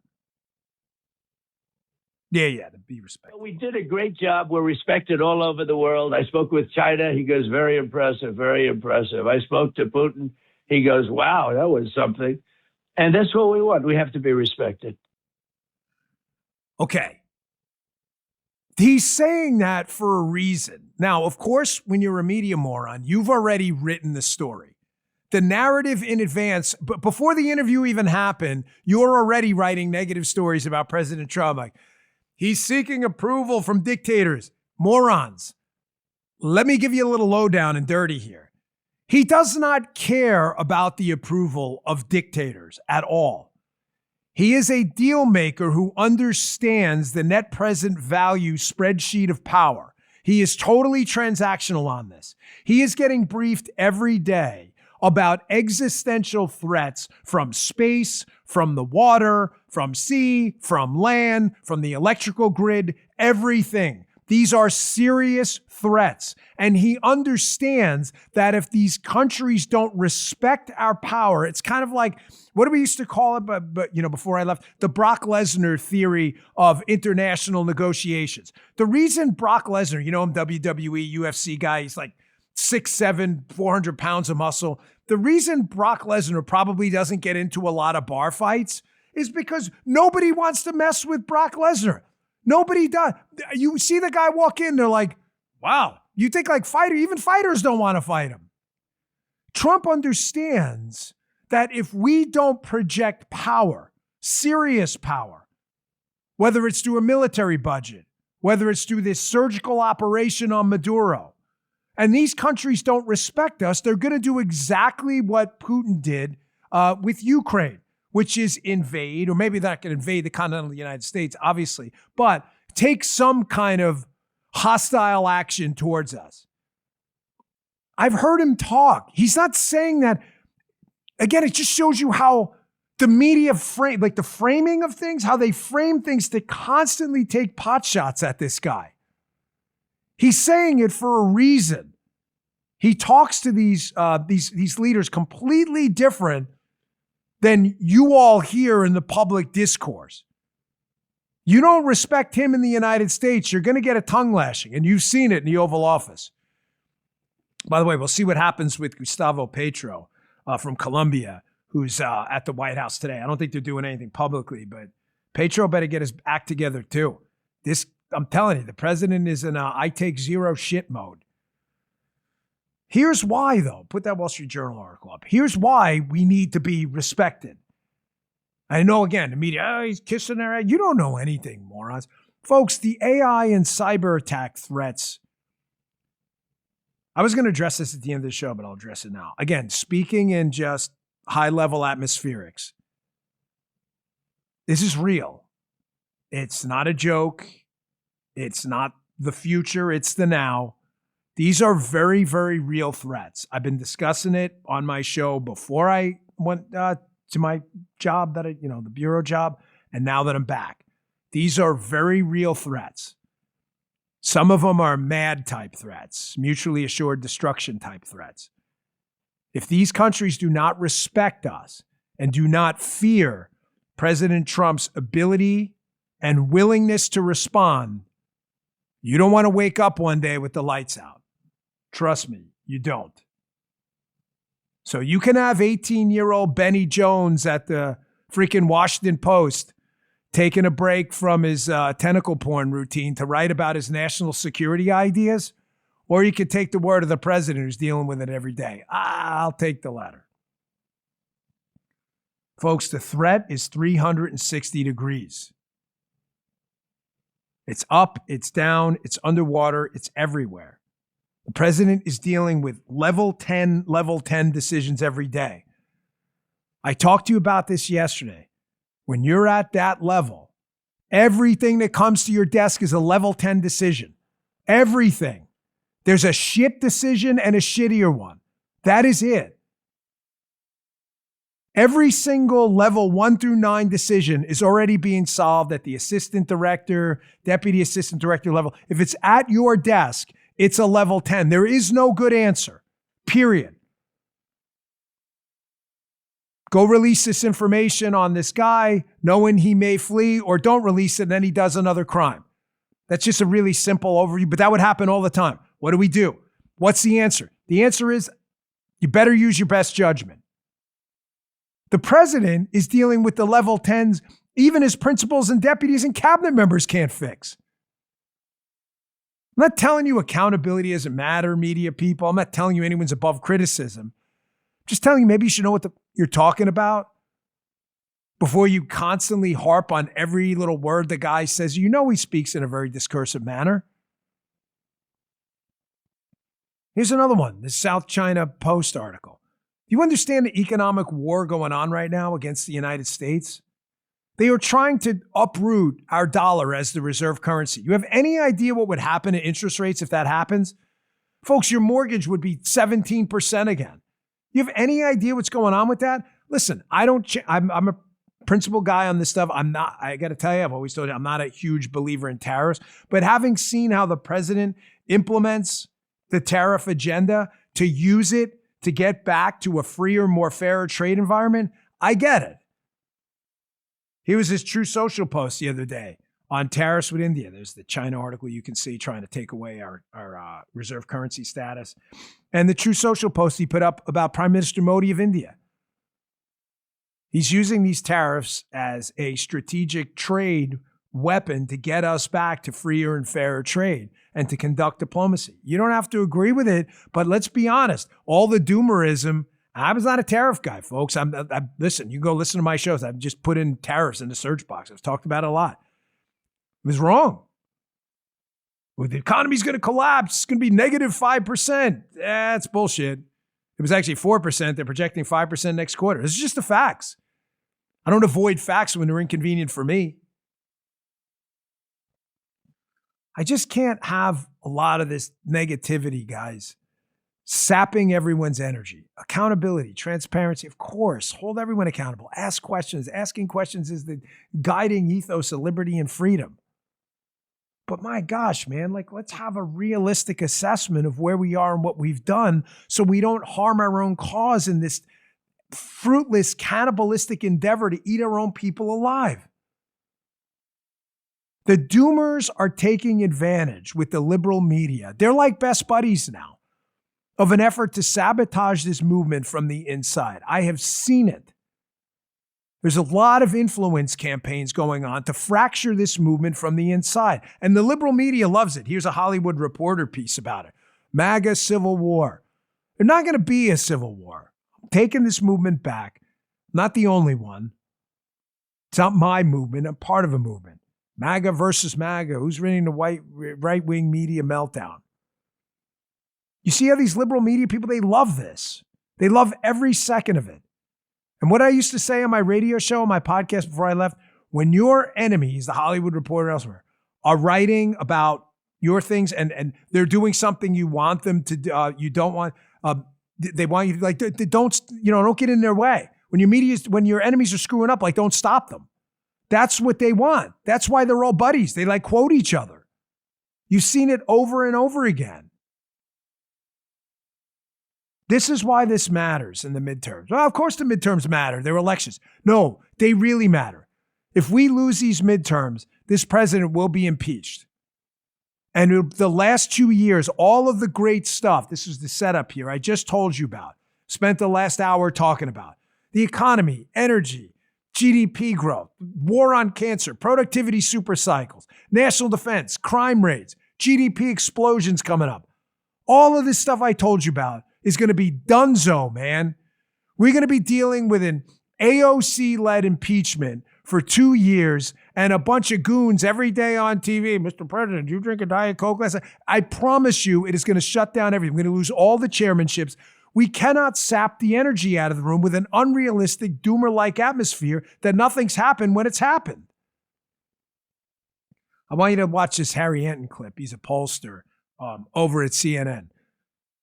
Yeah, to be respected. We did a great job. We're respected all over the world. I spoke with China. He goes, very impressive, very impressive. I spoke to Putin. He goes, wow, that was something. And that's what we want. We have to be respected. Okay. He's saying that for a reason. Now, of course, when you're a media moron, you've already written the story. The narrative in advance, but before the interview even happened, you're already writing negative stories about President Trump. Like, he's seeking approval from dictators. Morons. Let me give you a little lowdown and dirty here. He does not care about the approval of dictators at all. He is a deal maker who understands the net present value spreadsheet of power. He is totally transactional on this. He is getting briefed every day about existential threats from space, from the water, from sea, from land, from the electrical grid, everything. These are serious threats. And he understands that if these countries don't respect our power, it's kind of like, what do we used to call it? But before I left, the Brock Lesnar theory of international negotiations. The reason Brock Lesnar, him, WWE, UFC guy, he's like 6'7", 400 pounds of muscle. The reason Brock Lesnar probably doesn't get into a lot of bar fights is because nobody wants to mess with Brock Lesnar. Nobody does. You see the guy walk in, they're like, wow, you think like even fighters don't want to fight him. Trump understands that if we don't project power, serious power, whether it's through a military budget, whether it's through this surgical operation on Maduro, and these countries don't respect us, they're going to do exactly what Putin did with Ukraine, which is invade, or maybe they're not going to invade the continental United States, obviously, but take some kind of hostile action towards us. I've heard him talk. He's not saying that. Again, it just shows you how the media frame, like the framing of things, how they frame things to constantly take pot shots at this guy. He's saying it for a reason. He talks to these leaders completely different than you all hear in the public discourse. You don't respect him in the United States, you're going to get a tongue lashing, and you've seen it in the Oval Office. By the way, we'll see what happens with Gustavo Petro from Colombia, who's at the White House today. I don't think they're doing anything publicly, but Petro better get his act together too. I'm telling you, the president is in a I take zero shit mode. Here's why, though. Put that Wall Street Journal article up. Here's why we need to be respected. I know, again, the media, he's kissing their ass. You don't know anything, morons. Folks, the AI and cyber attack threats. I was going to address this at the end of the show, but I'll address it now. Again, speaking in just high-level atmospherics. This is real. It's not a joke. It's not the future. It's the now. These are very, very real threats. I've been discussing it on my show before I went to my job, the bureau job, and now that I'm back. These are very real threats. Some of them are MAD type threats, mutually assured destruction type threats. If these countries do not respect us and do not fear President Trump's ability and willingness to respond, you don't want to wake up one day with the lights out. Trust me, you don't. So you can have 18-year-old Benny Jones at the freaking Washington Post taking a break from his tentacle porn routine to write about his national security ideas, or you could take the word of the president who's dealing with it every day. I'll take the latter. Folks, the threat is 360 degrees. It's up, it's down, it's underwater, it's everywhere. The president is dealing with level 10 decisions every day. I talked to you about this yesterday. When you're at that level, everything that comes to your desk is a level 10 decision. Everything. There's a shit decision and a shittier one. That is it. Every single level 1 through 9 decision is already being solved at the assistant director, deputy assistant director level. If it's at your desk, it's a level 10. There is no good answer, period. Go release this information on this guy, knowing he may flee, or don't release it, and then he does another crime. That's just a really simple overview, but that would happen all the time. What do? What's the answer? The answer is you better use your best judgment. The president is dealing with the level 10s even his principals and deputies and cabinet members can't fix. I'm not telling you accountability doesn't matter, media people. I'm not telling you anyone's above criticism. I'm just telling you maybe you should know what you're talking about before you constantly harp on every little word the guy says. You know he speaks in a very discursive manner. Here's another one, the South China Post article. Do you understand the economic war going on right now against the United States? They are trying to uproot our dollar as the reserve currency. You have any idea what would happen to interest rates if that happens? Folks, your mortgage would be 17% again. You have any idea what's going on with that? Listen, I'm a principal guy on this stuff. I got to tell you, I've always told you, I'm not a huge believer in tariffs, but having seen how the president implements the tariff agenda to use it to get back to a freer, more fairer trade environment, I get it. Here was his True Social post the other day on tariffs with India. There's the China article you can see trying to take away our reserve currency status. And the True Social post he put up about Prime Minister Modi of India. He's using these tariffs as a strategic trade weapon to get us back to freer and fairer trade and to conduct diplomacy. You don't have to agree with it, but let's be honest. All the doomerism, I was not a tariff guy, folks. Listen, you go listen to my shows. I've just put in tariffs in the search box. I've talked about it a lot. It was wrong. Well, the economy's going to collapse. It's going to be negative 5%. That's bullshit. It was actually 4%. They're projecting 5% next quarter. This is just the facts. I don't avoid facts when they're inconvenient for me. I just can't have a lot of this negativity, guys, sapping everyone's energy. Accountability, transparency, of course. Hold everyone accountable. Ask questions. Asking questions is the guiding ethos of liberty and freedom. But my gosh, man, let's have a realistic assessment of where we are and what we've done so we don't harm our own cause in this fruitless, cannibalistic endeavor to eat our own people alive. The doomers are taking advantage with the liberal media. They're like best buddies now of an effort to sabotage this movement from the inside. I have seen it. There's a lot of influence campaigns going on to fracture this movement from the inside. And the liberal media loves it. Here's a Hollywood Reporter piece about it. MAGA civil war. There's not going to be a civil war. I'm taking this movement back. I'm not the only one. It's not my movement. I'm part of a movement. MAGA versus MAGA. Who's winning the right-wing media meltdown? You see how these liberal media people, they love this. They love every second of it. And what I used to say on my radio show, on my podcast before I left, when your enemies, the Hollywood Reporter elsewhere, are writing about your things and they're doing something you want them to do, you don't want, they want you to don't get in their way. When your enemies are screwing up, don't stop them. That's what they want. That's why they're all buddies. They quote each other. You've seen it over and over again. This is why this matters in the midterms. Well, of course the midterms matter. They're elections. No, they really matter. If we lose these midterms, this president will be impeached. And the last 2 years, all of the great stuff, this is the setup here I just told you about, spent the last hour talking about. The economy, energy, GDP growth, war on cancer, productivity super cycles, national defense, crime rates, GDP explosions coming up. All of this stuff I told you about is going to be donezo, man. We're going to be dealing with an AOC-led impeachment for 2 years and a bunch of goons every day on TV. Mr. President, you drink a Diet Coke last night? I promise you it is going to shut down everything. We're going to lose all the chairmanships. We cannot sap the energy out of the room with an unrealistic doomer-like atmosphere that nothing's happened when it's happened. I want you to watch this Harry Anton clip. He's a pollster over at CNN.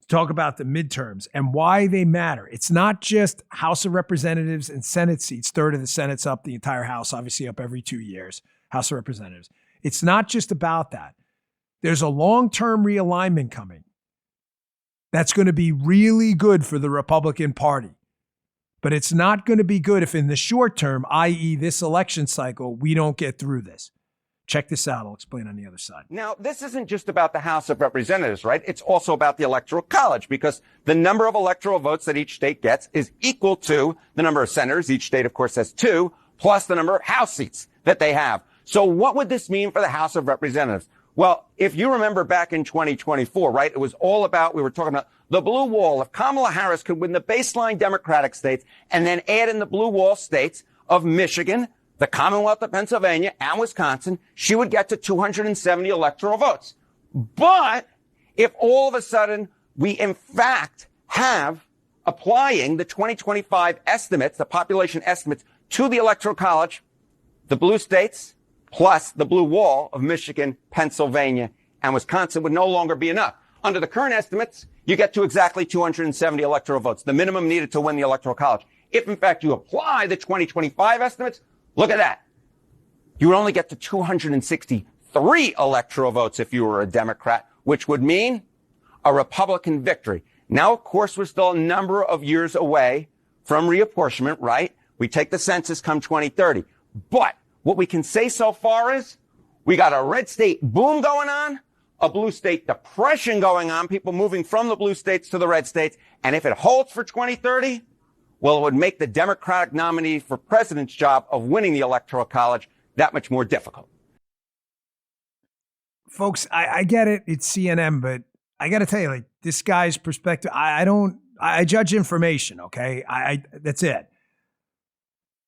Talk about the midterms and why they matter. It's not just House of Representatives and Senate seats. Third of the Senate's up, the entire House, obviously up every 2 years, House of Representatives. It's not just about that. There's a long-term realignment coming that's going to be really good for the Republican Party. But it's not going to be good if in the short term, i.e. this election cycle, we don't get through this. Check this out. I'll explain on the other side. Now, this isn't just about the House of Representatives, right? It's also about the Electoral College, because the number of electoral votes that each state gets is equal to the number of senators. Each state, of course, has 2, plus the number of House seats that they have. So what would this mean for the House of Representatives? Well, if you remember back in 2024, right, it was all about, we were talking about the blue wall. If Kamala Harris could win the baseline Democratic states and then add in the blue wall states of Michigan, the Commonwealth of Pennsylvania, and Wisconsin, she would get to 270 electoral votes. But if all of a sudden we, in fact, have applying the 2025 estimates, the population estimates, to the Electoral College, the blue states plus the blue wall of Michigan, Pennsylvania, and Wisconsin would no longer be enough. Under the current estimates, you get to exactly 270 electoral votes, the minimum needed to win the Electoral College. If, in fact, you apply the 2025 estimates, look at that. You would only get to 263 electoral votes if you were a Democrat, which would mean a Republican victory. Now, of course, we're still a number of years away from reapportionment, right? We take the census come 2030. But what we can say so far is we got a red state boom going on, a blue state depression going on, people moving from the blue states to the red states. And if it holds for 2030, well, it would make the Democratic nominee for president's job of winning the Electoral College that much more difficult. Folks, I get it. It's CNN, but I got to tell you, like, this guy's perspective, I judge information, okay? That's it.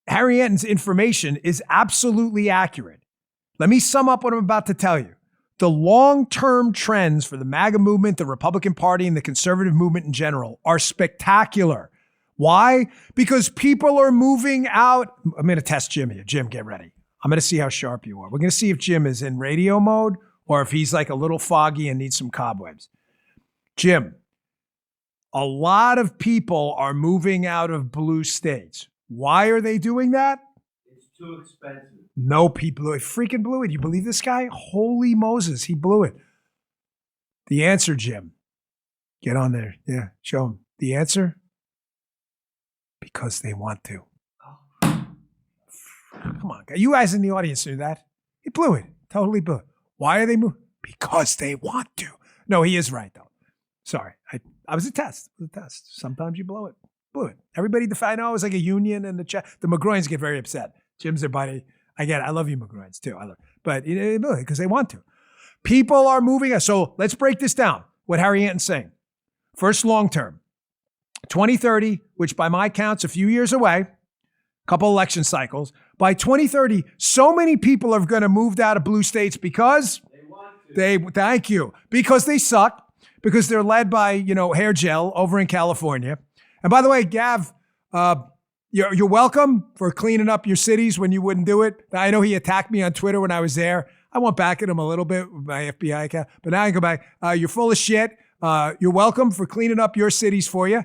Harry Anton's information is absolutely accurate. Let me sum up what I'm about to tell you. The long-term trends for the MAGA movement, the Republican Party, and the conservative movement in general are spectacular. Why? Because people are moving out. I'm going to test Jim here. Jim, get ready. I'm going to see how sharp you are. We're going to see if Jim is in radio mode or if he's like a little foggy and needs some cobwebs. Jim, a lot of people are moving out of blue states. Why are they doing that? It's too expensive. No, people freaking blew it. You believe this guy? Holy Moses, he blew it. The answer, Jim. Get on there. Yeah, show him. The answer? Because they want to. Come on, you guys in the audience knew that. He blew it. Totally blew it. Why are they moving? Because they want to. No, he is right, though. Sorry. I was a test. It was a test. Sometimes you blow it. Blew it. Everybody, I know it was like a union in the chat. The McGroins get very upset. Jim's their buddy. I get it. I love you, McGroins, too. But because they want to. People are moving. So let's break this down. What Harry Anton's saying. First, long term. 2030, which by my count's a few years away, couple election cycles. By 2030, so many people are going to move out of blue states because thank you, because they suck, because they're led by, hair gel over in California. And by the way, Gav, you're welcome for cleaning up your cities when you wouldn't do it. I know he attacked me on Twitter when I was there. I went back at him a little bit with my FBI account, but now I go back. You're full of shit. You're welcome for cleaning up your cities for you.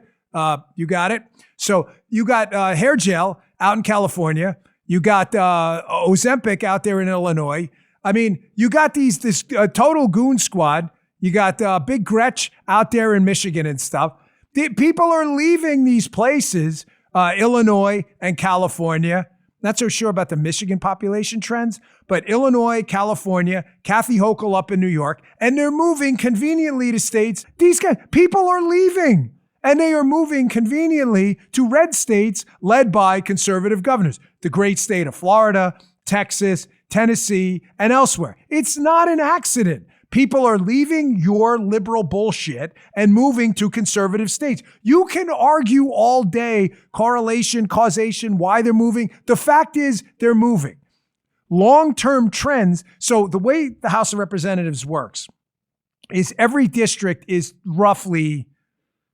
You got it. So you got hair gel out in California. You got Ozempic out there in Illinois. I mean, you got this total goon squad. You got Big Gretch out there in Michigan and stuff. People are leaving these places, Illinois and California. Not so sure about the Michigan population trends, but Illinois, California, Kathy Hochul up in New York, and they're moving conveniently to states. These guys, people are leaving. And they are moving conveniently to red states led by conservative governors. The great state of Florida, Texas, Tennessee, and elsewhere. It's not an accident. People are leaving your liberal bullshit and moving to conservative states. You can argue all day, correlation, causation, why they're moving. The fact is they're moving. Long-term trends. So the way the House of Representatives works is every district is roughly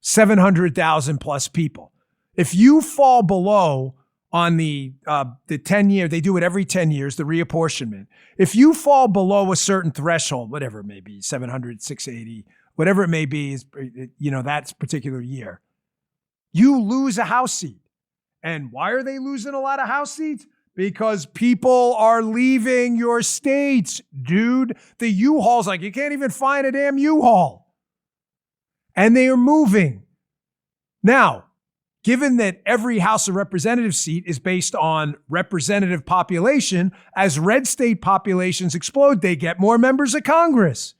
700,000 plus people. If you fall below on the 10-year, they do it every 10 years, the reapportionment. If you fall below a certain threshold, whatever it may be, 700, 680, whatever it may be, is, that particular year, you lose a House seat. And why are they losing a lot of House seats? Because people are leaving your states, dude. The U-Haul's like, you can't even find a damn U-Haul. And they are moving. Now, given that every House of Representatives seat is based on representative population, as red state populations explode, they get more members of Congress.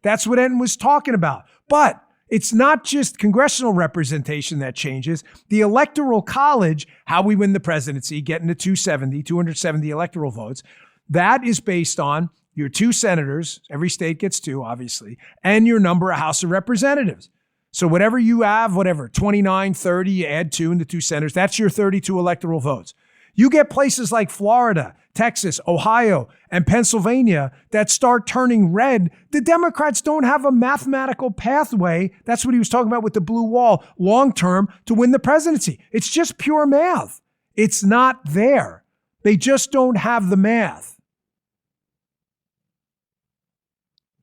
That's what Enton was talking about. But it's not just congressional representation that changes. The Electoral College, how we win the presidency, getting to 270 electoral votes, that is based on your 2 senators, every state gets 2, obviously, and your number of House of Representatives. So whatever you have, 29, 30, you add 2 into 2 senators, that's your 32 electoral votes. You get places like Florida, Texas, Ohio, and Pennsylvania that start turning red. The Democrats don't have a mathematical pathway. That's what he was talking about with the blue wall, long-term, to win the presidency. It's just pure math. It's not there. They just don't have the math.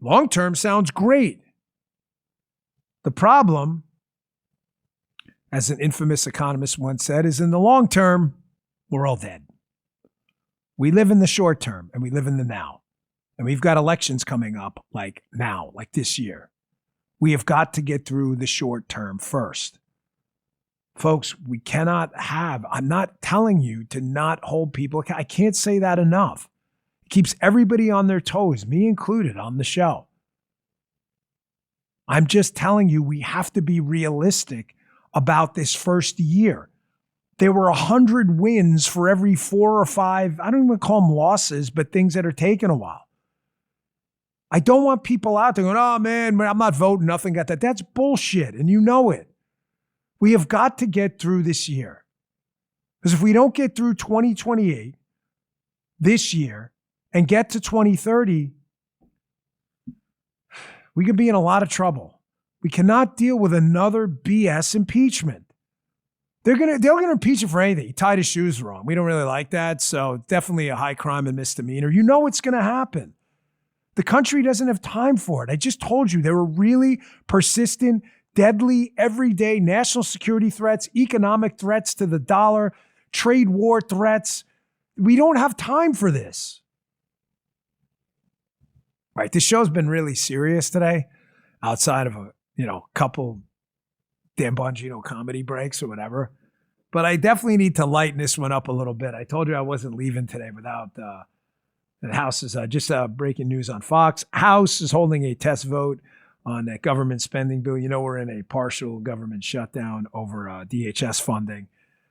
Long-term sounds great. The problem, as an infamous economist once said, is in the long term, we're all dead. We live in the short term and we live in the now. And we've got elections coming up like now, like this year. We have got to get through the short term first. Folks, we cannot have, I'm not telling you to not hold people. I can't say that enough. It keeps everybody on their toes, me included, on the show. I'm just telling you, we have to be realistic about this first year. There were 100 wins for every 4 or 5, I don't even call them losses, but things that are taking a while. I don't want people out there going, oh man, I'm not voting, nothing got that. That's bullshit, and you know it. We have got to get through this year. Because if we don't get through 2028 this year and get to 2030, we could be in a lot of trouble. We cannot deal with another BS impeachment. They're gonna impeach him for anything. He tied his shoes wrong. We don't really like that, so definitely a high crime and misdemeanor. You know it's gonna happen. The country doesn't have time for it. I just told you there were really persistent, deadly, everyday national security threats, economic threats to the dollar, trade war threats. We don't have time for this. Right, this show's been really serious today, outside of a couple Dan Bongino comedy breaks or whatever. But I definitely need to lighten this one up a little bit. I told you I wasn't leaving today without the House is just breaking news on Fox. House is holding a test vote on that government spending bill. You know, we're in a partial government shutdown over DHS funding.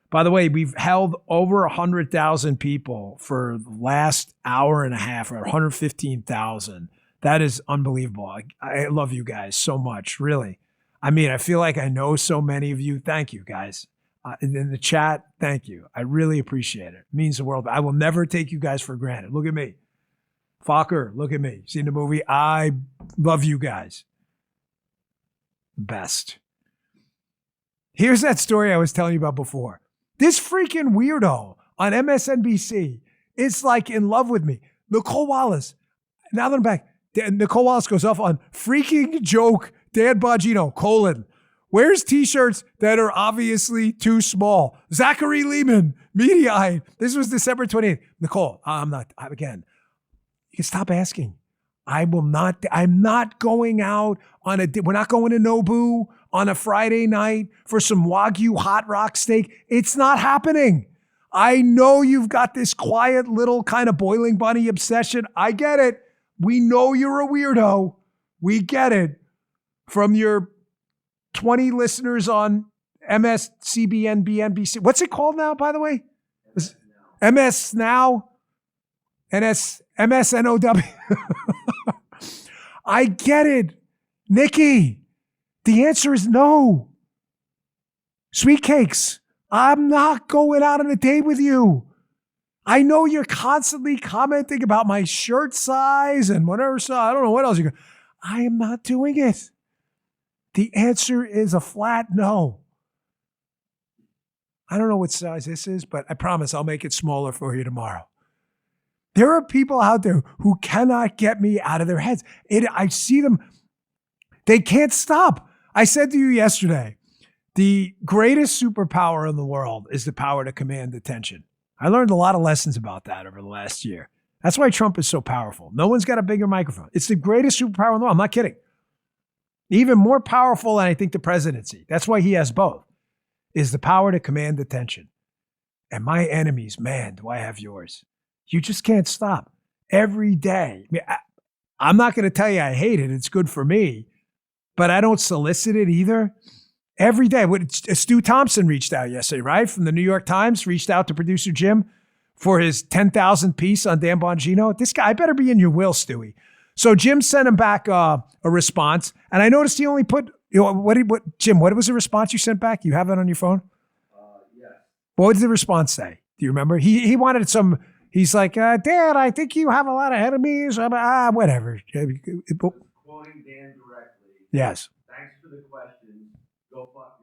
By the way, we've held over 100,000 people for the last hour and a half, or 115,000. That is unbelievable. I love you guys so much, really. I mean, I feel like I know so many of you. Thank you, guys. In the chat, thank you. I really appreciate it. It means the world. I will never take you guys for granted. Look at me. Fokker, look at me. Seen the movie? I love you guys. Best. Here's that story I was telling you about before. This freaking weirdo on MSNBC is like in love with me. Nicole Wallace. Now that I'm back, Nicole Wallace goes off on freaking joke Dan Bongino, wears t-shirts that are obviously too small. Zachary Lehman, Mediaite. This was December 28th. Nicole, again, you can stop asking. I'm not going out we're not going to Nobu on a Friday night for some Wagyu hot rock steak. It's not happening. I know you've got this quiet little kind of boiling bunny obsession. I get it. We know you're a weirdo. We get it. From your 20 listeners on MSCBN, BNBC. What's it called now, by the way? MS Now? MSNOW? I get it. Nikki, the answer is no. Sweet cakes, I'm not going out on a date with you. I know you're constantly commenting about my shirt size and whatever size. I don't know what else you got. I am not doing it. The answer is a flat no. I don't know what size this is, but I promise I'll make it smaller for you tomorrow. There are people out there who cannot get me out of their heads. I see them. They can't stop. I said to you yesterday, the greatest superpower in the world is the power to command attention. I learned a lot of lessons about that over the last year. That's why Trump is so powerful. No one's got a bigger microphone. It's the greatest superpower in the world. I'm not kidding. Even more powerful than I think the presidency. That's why he has both, is the power to command attention. And my enemies, man, do I have yours. You just can't stop. Every day. I'm not going to tell you I hate it. It's good for me. But I don't solicit it either. Every day. Stu Thompson reached out yesterday, right? From the New York Times, reached out to producer Jim for his 10,000 piece on Dan Bongino. This guy, I better be in your will, Stewie. So Jim sent him back a response. And I noticed he only put, Jim, what was the response you sent back? You have it on your phone? Yes. What did the response say? Do you remember? He wanted some, he's like, Dad, I think you have a lot of enemies. Whatever. Quoting Dan directly. Yes. Thanks for the question. Go fuck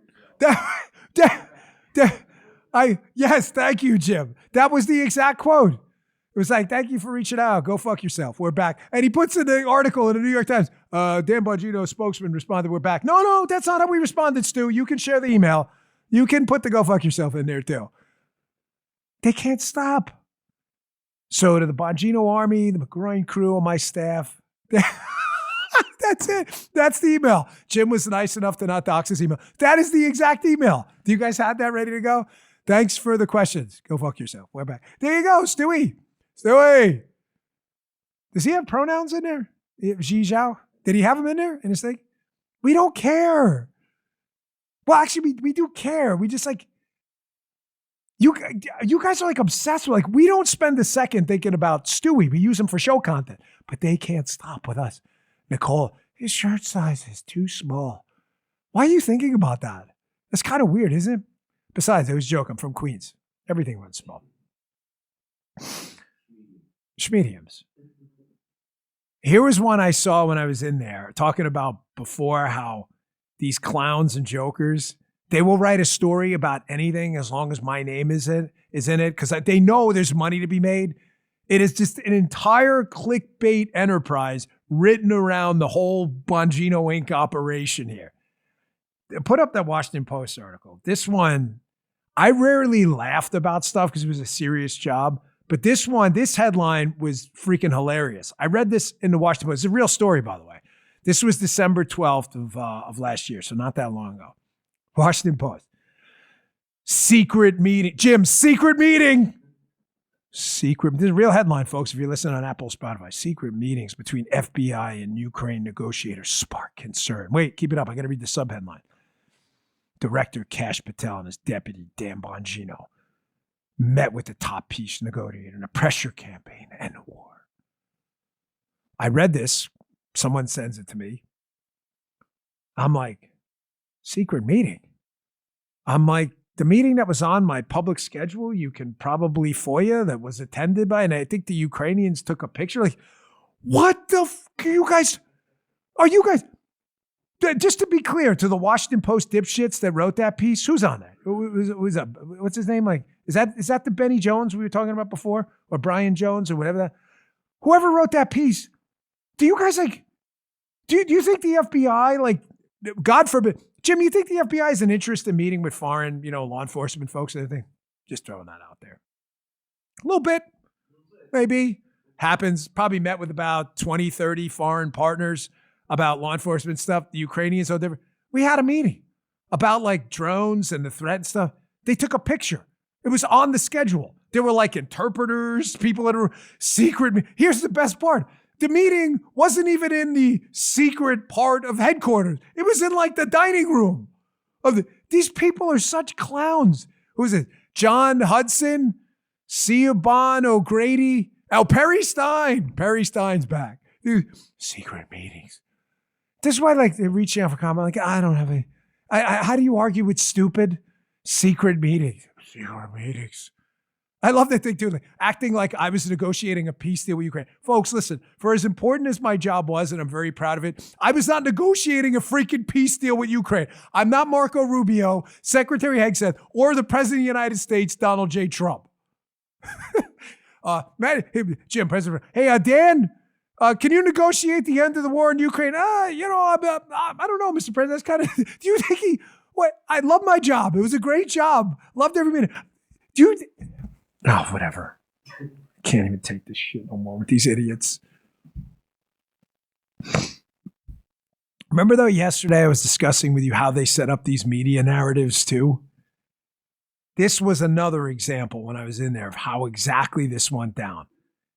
yourself. Yes, thank you, Jim. That was the exact quote. It was like, thank you for reaching out. Go fuck yourself. We're back. And he puts in the article in the New York Times, Dan Bongino spokesman responded, we're back. No, that's not how we responded, Stu. You can share the email. You can put the go fuck yourself in there too. They can't stop. So to the Bongino army, the McGroin crew on my staff, that's it. That's the email. Jim was nice enough to not dox his email. That is the exact email. Do you guys have that ready to go? Thanks for the questions. Go fuck yourself. We're back. There you go, Stewie. Stewie. Does he have pronouns in there? Xi Zhao? Did he have them in there in his thing? We don't care. Well, actually, we do care. We just like, you guys are like obsessed with, like, we don't spend a second thinking about Stewie. We use him for show content, but they can't stop with us. Nicole, his shirt size is too small. Why are you thinking about that? That's kind of weird, isn't it? Besides, I was joking. I'm from Queens. Everything runs small. Schmediums. Here was one I saw when I was in there, talking about before how these clowns and jokers, they will write a story about anything as long as my name is in it, because they know there's money to be made. It is just an entire clickbait enterprise written around the whole Bongino Inc. operation here. Put up that Washington Post article. This one, I rarely laughed about stuff because it was a serious job. But this one, this headline was freaking hilarious. I read this in the Washington Post. It's a real story, by the way. This was December 12th of last year, so not that long ago. Washington Post. Secret meeting. Jim, secret meeting. Secret. This is a real headline, folks, if you're listening on Apple, Spotify. Secret meetings between FBI and Ukraine negotiators spark concern. Wait, keep it up. I got to read the subheadline. Director Kash Patel and his deputy, Dan Bongino, met with the top peace negotiator in a pressure campaign to end the war. I read this. Someone sends it to me. I'm like, secret meeting? I'm like, the meeting that was on my public schedule, you can probably FOIA, that was attended by, and I think the Ukrainians took a picture. Like, what the are you guys? Just to be clear, to the Washington Post dipshits that wrote that piece, who's on that? Who's that? What's his name? Like, is that the Benny Jones we were talking about before, or Brian Jones, or whatever that? Whoever wrote that piece, do you guys like? Do you think the FBI, like, God forbid, Jim, you think the FBI has an interest in meeting with foreign, law enforcement folks and everything? Just throwing that out there. A little bit, maybe. Happens. Probably met with about 20, 30 foreign partners about law enforcement stuff. The Ukrainians are different. We had a meeting about like drones and the threat and stuff. They took a picture. It was on the schedule. There were like interpreters, people that were secret. Here's the best part. The meeting wasn't even in the secret part of headquarters. It was in like the dining room. These people are such clowns. Who is it? John Hudson, Siobhan O'Grady. Oh, Perry Stein. Perry Stein's back. Secret meetings. This is why, like, they're reaching out for comment. Like, I don't have a. How do you argue with stupid secret meetings? Secret meetings. I love that thing too, like, acting like I was negotiating a peace deal with Ukraine. Folks, listen, for as important as my job was, and I'm very proud of it, I was not negotiating a freaking peace deal with Ukraine. I'm not Marco Rubio, Secretary Hegseth, or the President of the United States, Donald J. Trump. Jim, President, hey, Dan, can you negotiate the end of the war in Ukraine? I don't know, Mr. President. That's kind of, do you think I love my job. It was a great job. Loved every minute. Whatever. Can't even take this shit no more with these idiots. Remember though, yesterday I was discussing with you how they set up these media narratives too? This was another example when I was in there of how exactly this went down.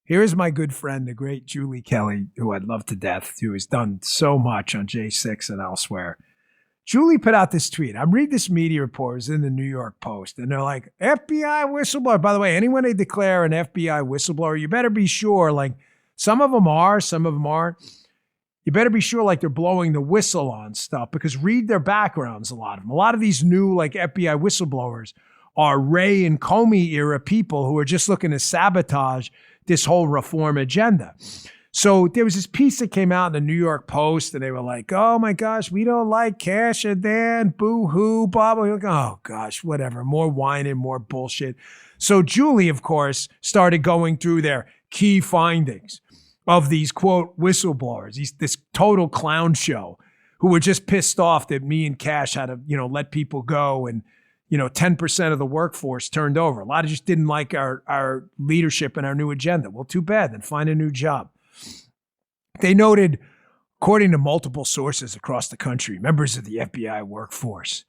Here's my good friend, the great Julie Kelly, who I love to death, who has done so much on J6 and elsewhere. Julie put out this tweet. I'm reading this media report. It was in the New York Post. And they're like, FBI whistleblower. By the way, anyone they declare an FBI whistleblower, you better be sure, like, some of them are, some of them aren't. You better be sure, like, they're blowing the whistle on stuff, because read their backgrounds, a lot of them. A lot of these new, like, FBI whistleblowers are Ray and Comey era people who are just looking to sabotage this whole reform agenda. So there was this piece that came out in the New York Post, and they were like, oh my gosh, we don't like Cash and Dan, boo-hoo, blah, blah, blah. Oh gosh, whatever, more whining, more bullshit. So Julie, of course, started going through their key findings of these, quote, whistleblowers, this total clown show, who were just pissed off that me and Cash had to, let people go, and 10% of the workforce turned over. A lot of just didn't like our leadership and our new agenda. Well, too bad, then find a new job. They noted, according to multiple sources across the country, members of the FBI workforce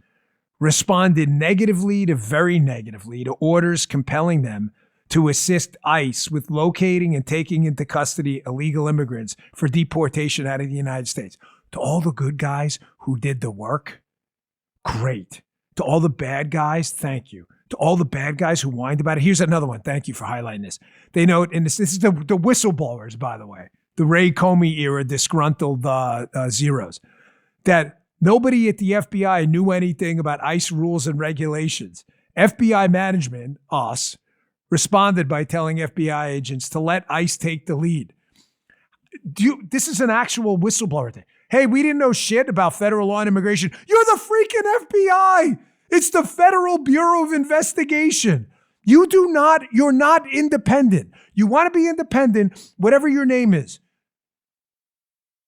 responded negatively to very negatively to orders compelling them to assist ICE with locating and taking into custody illegal immigrants for deportation out of the United States. To all the good guys who did the work, great. To all the bad guys, thank you. To all the bad guys who whined about it, here's another one. Thank you for highlighting this. They note, and this is the whistleblowers, by the way, the Ray Comey era disgruntled zeros, that nobody at the FBI knew anything about ICE rules and regulations. FBI management, us, responded by telling FBI agents to let ICE take the lead. This is an actual whistleblower thing. Hey, we didn't know shit about federal law and immigration. You're the freaking FBI. It's the Federal Bureau of Investigation. You're not independent. You want to be independent, whatever your name is.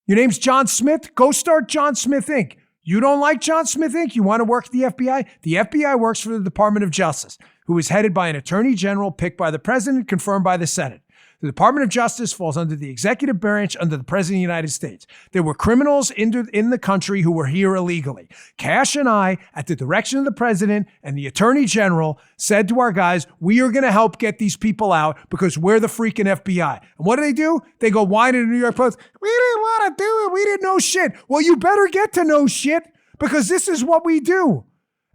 Your name's John Smith? Go start John Smith Inc. You don't like John Smith Inc.? You want to work at the FBI? The FBI works for the Department of Justice, who is headed by an attorney general picked by the president, confirmed by the Senate. The Department of Justice falls under the executive branch under the President of the United States. There were criminals in the country who were here illegally. Cash and I, at the direction of the president and the attorney general, said to our guys, we are going to help get these people out because we're the freaking FBI. And what do? They go whine in the New York Post. We didn't want to do it. We didn't know shit. Well, you better get to know shit, because this is what we do.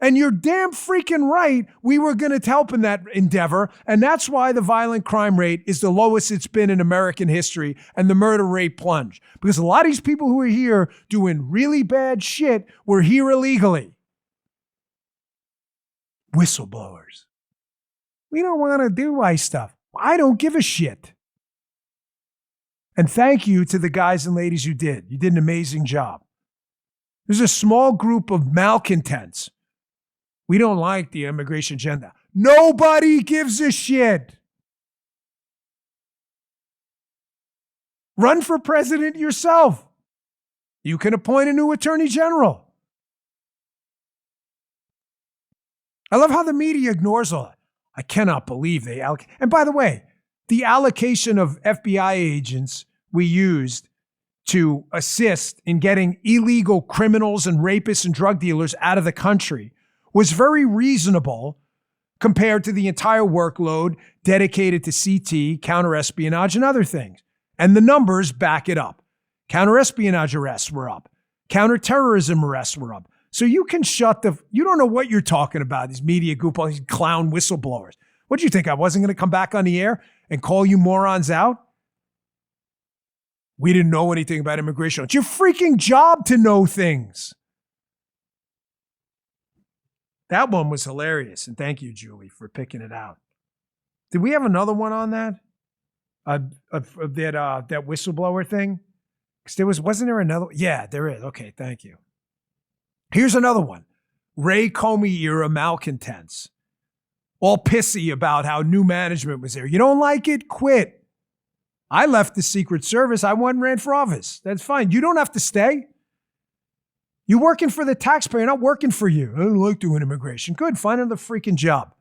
And you're damn freaking right, we were going to help in that endeavor. And that's why the violent crime rate is the lowest it's been in American history, and the murder rate plunged. Because a lot of these people who are here doing really bad shit were here illegally. Whistleblowers. We don't want to do ICE stuff. I don't give a shit. And thank you to the guys and ladies who did. You did an amazing job. There's a small group of malcontents. We don't like the immigration agenda. Nobody gives a shit. Run for president yourself. You can appoint a new attorney general. I love how the media ignores all that. I cannot believe they allocate. And by the way, the allocation of FBI agents we used to assist in getting illegal criminals and rapists and drug dealers out of the country was very reasonable compared to the entire workload dedicated to CT, counterespionage, and other things. And the numbers back it up. Counterespionage arrests were up. Counterterrorism arrests were up. So you can you don't know what you're talking about, these media goofballs, these clown whistleblowers. What do you think? I wasn't going to come back on the air and call you morons out? We didn't know anything about immigration. It's your freaking job to know things. That one was hilarious. And thank you, Julie, for picking it out. Did we have another one on that? That whistleblower thing? Because wasn't there another? Yeah, there is. Okay, thank you. Here's another one. Ray Comey era malcontents. All pissy about how new management was there. You don't like it? Quit. I left the Secret Service. I went and ran for office. That's fine. You don't have to stay. You're working for the taxpayer, not working for you. I don't like doing immigration. Good. Find another freaking job.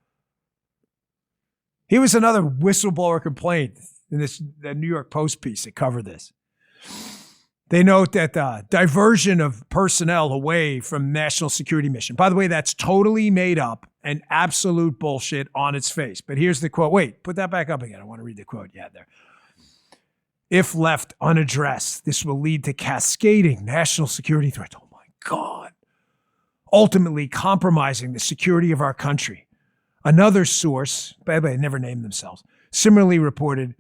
Here was another whistleblower complaint in the New York Post piece that covered this. They note that diversion of personnel away from national security mission. By the way, that's totally made up and absolute bullshit on its face. But here's the quote. Wait, put that back up again. I want to read the quote you had there. If left unaddressed, this will lead to cascading national security threats. Oh my God. Ultimately compromising the security of our country. Another source, by the way, they never named themselves, similarly reported,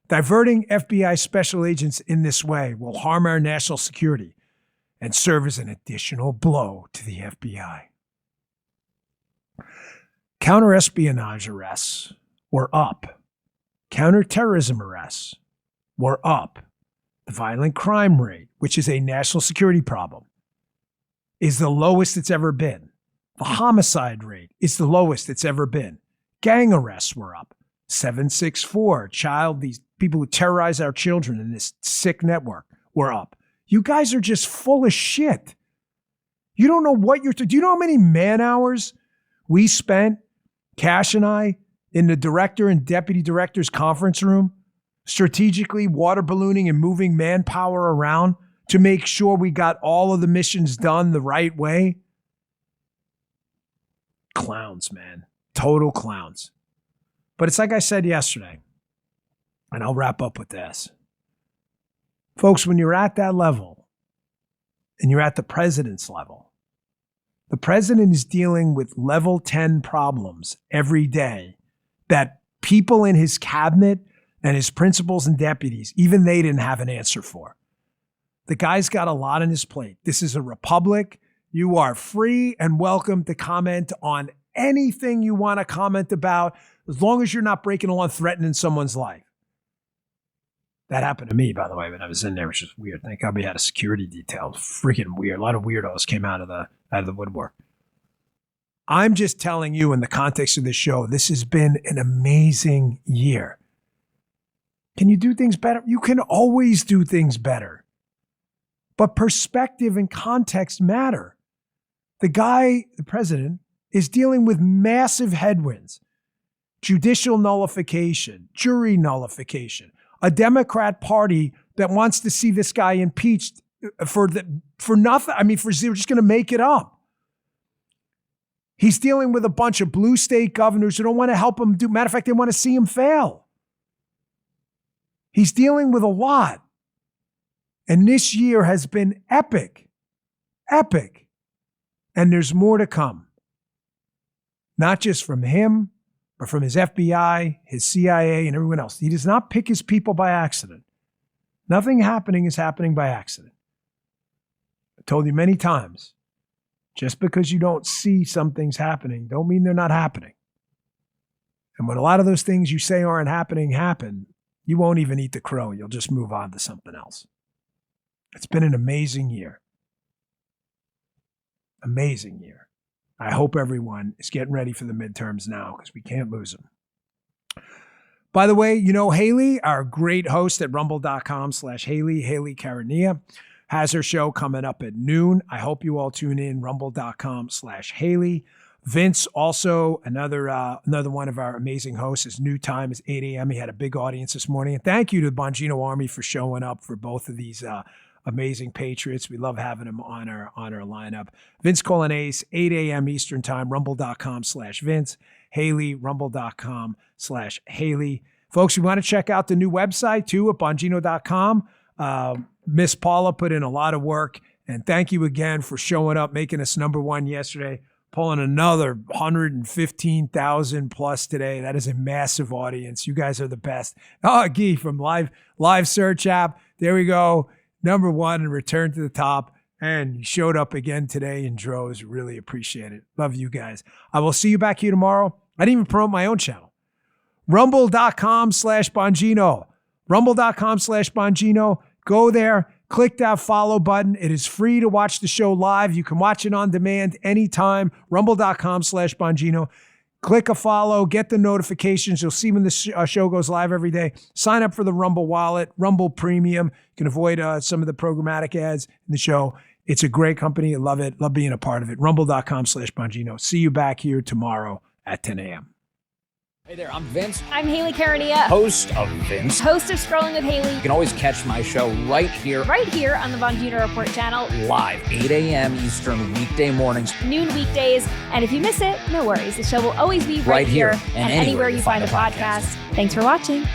diverting FBI special agents in this way will harm our national security and serve as an additional blow to the FBI. Counterespionage arrests were up. Counterterrorism arrests were up. The violent crime rate, which is a national security problem, is the lowest it's ever been. The homicide rate is the lowest it's ever been. Gang arrests were up. 764, these people who terrorize our children in this sick network were up. You guys are just full of shit. You don't know what do you know how many man hours we spent, Cash and I, in the director and deputy director's conference room, strategically water ballooning and moving manpower around to make sure we got all of the missions done the right way? Clowns, man. Total clowns. But it's like I said yesterday, and I'll wrap up with this. Folks, when you're at that level, and you're at the president's level, the president is dealing with level 10 problems every day that people in his cabinet and his principals and deputies, even they didn't have an answer for. The guy's got a lot on his plate. This is a republic. You are free and welcome to comment on anything you want to comment about, as long as you're not breaking a law and threatening someone's life. That happened to me, by the way, when I was in there, which was weird. Thank God we had a security detail. Freaking weird. A lot of weirdos came out of the woodwork. I'm just telling you in the context of this show, this has been an amazing year. Can you do things better? You can always do things better. But perspective and context matter. The guy, the president, is dealing with massive headwinds. Judicial nullification, jury nullification, a Democrat Party that wants to see this guy impeached for nothing. I mean, they're just going to make it up. He's dealing with a bunch of blue state governors who don't want to help him do. Matter of fact, they want to see him fail. He's dealing with a lot. And this year has been epic. Epic. And there's more to come. Not just from him, but from his FBI, his CIA, and everyone else. He does not pick his people by accident. Nothing happening is happening by accident. I told you many times, just because you don't see some things happening, don't mean they're not happening. And when a lot of those things you say aren't happening happen, you won't even eat the crow. You'll just move on to something else. It's been an amazing year. Amazing year. I hope everyone is getting ready for the midterms now because we can't lose them. By the way, you know Haley, our great host at rumble.com/Haley, Haley Karania, has her show coming up at noon. I hope you all tune in, rumble.com/Haley. Vince, also another one of our amazing hosts. His new time is 8 a.m. He had a big audience this morning. And thank you to the Bongino Army for showing up for both of these amazing Patriots. We love having them on our lineup. Vince Colonnese, 8 a.m. Eastern time, rumble.com/Vince. Haley, rumble.com/Haley. Folks, we want to check out the new website too at bongino.com. Miss Paula put in a lot of work, and thank you again for showing up, making us number one yesterday, pulling another 115,000 plus today. That is a massive audience. You guys are the best. Oh, Guy from Live Search app. There we go. Number one and return to the top. And you showed up again today in droves. Really appreciate it. Love you guys. I will see you back here tomorrow. I didn't even promote my own channel. Rumble.com/Bongino. Rumble.com/Bongino. Go there. Click that follow button. It is free to watch the show live. You can watch it on demand anytime. Rumble.com/Bongino. Click a follow. Get the notifications. You'll see when the show goes live every day. Sign up for the Rumble wallet, Rumble Premium. You can avoid some of the programmatic ads in the show. It's a great company. I love it. Love being a part of it. Rumble.com/Bongino. See you back here tomorrow at 10 a.m. Hey there, I'm Vince. I'm Haley Carania, Host of Vince. host of Scrolling with Haley. You can always catch my show right here On the Bongino Report channel. live, 8 a.m. Eastern, weekday mornings. Noon weekdays. And if you miss it, no worries. The show will always be right here and anywhere you find a podcast. Thanks for watching.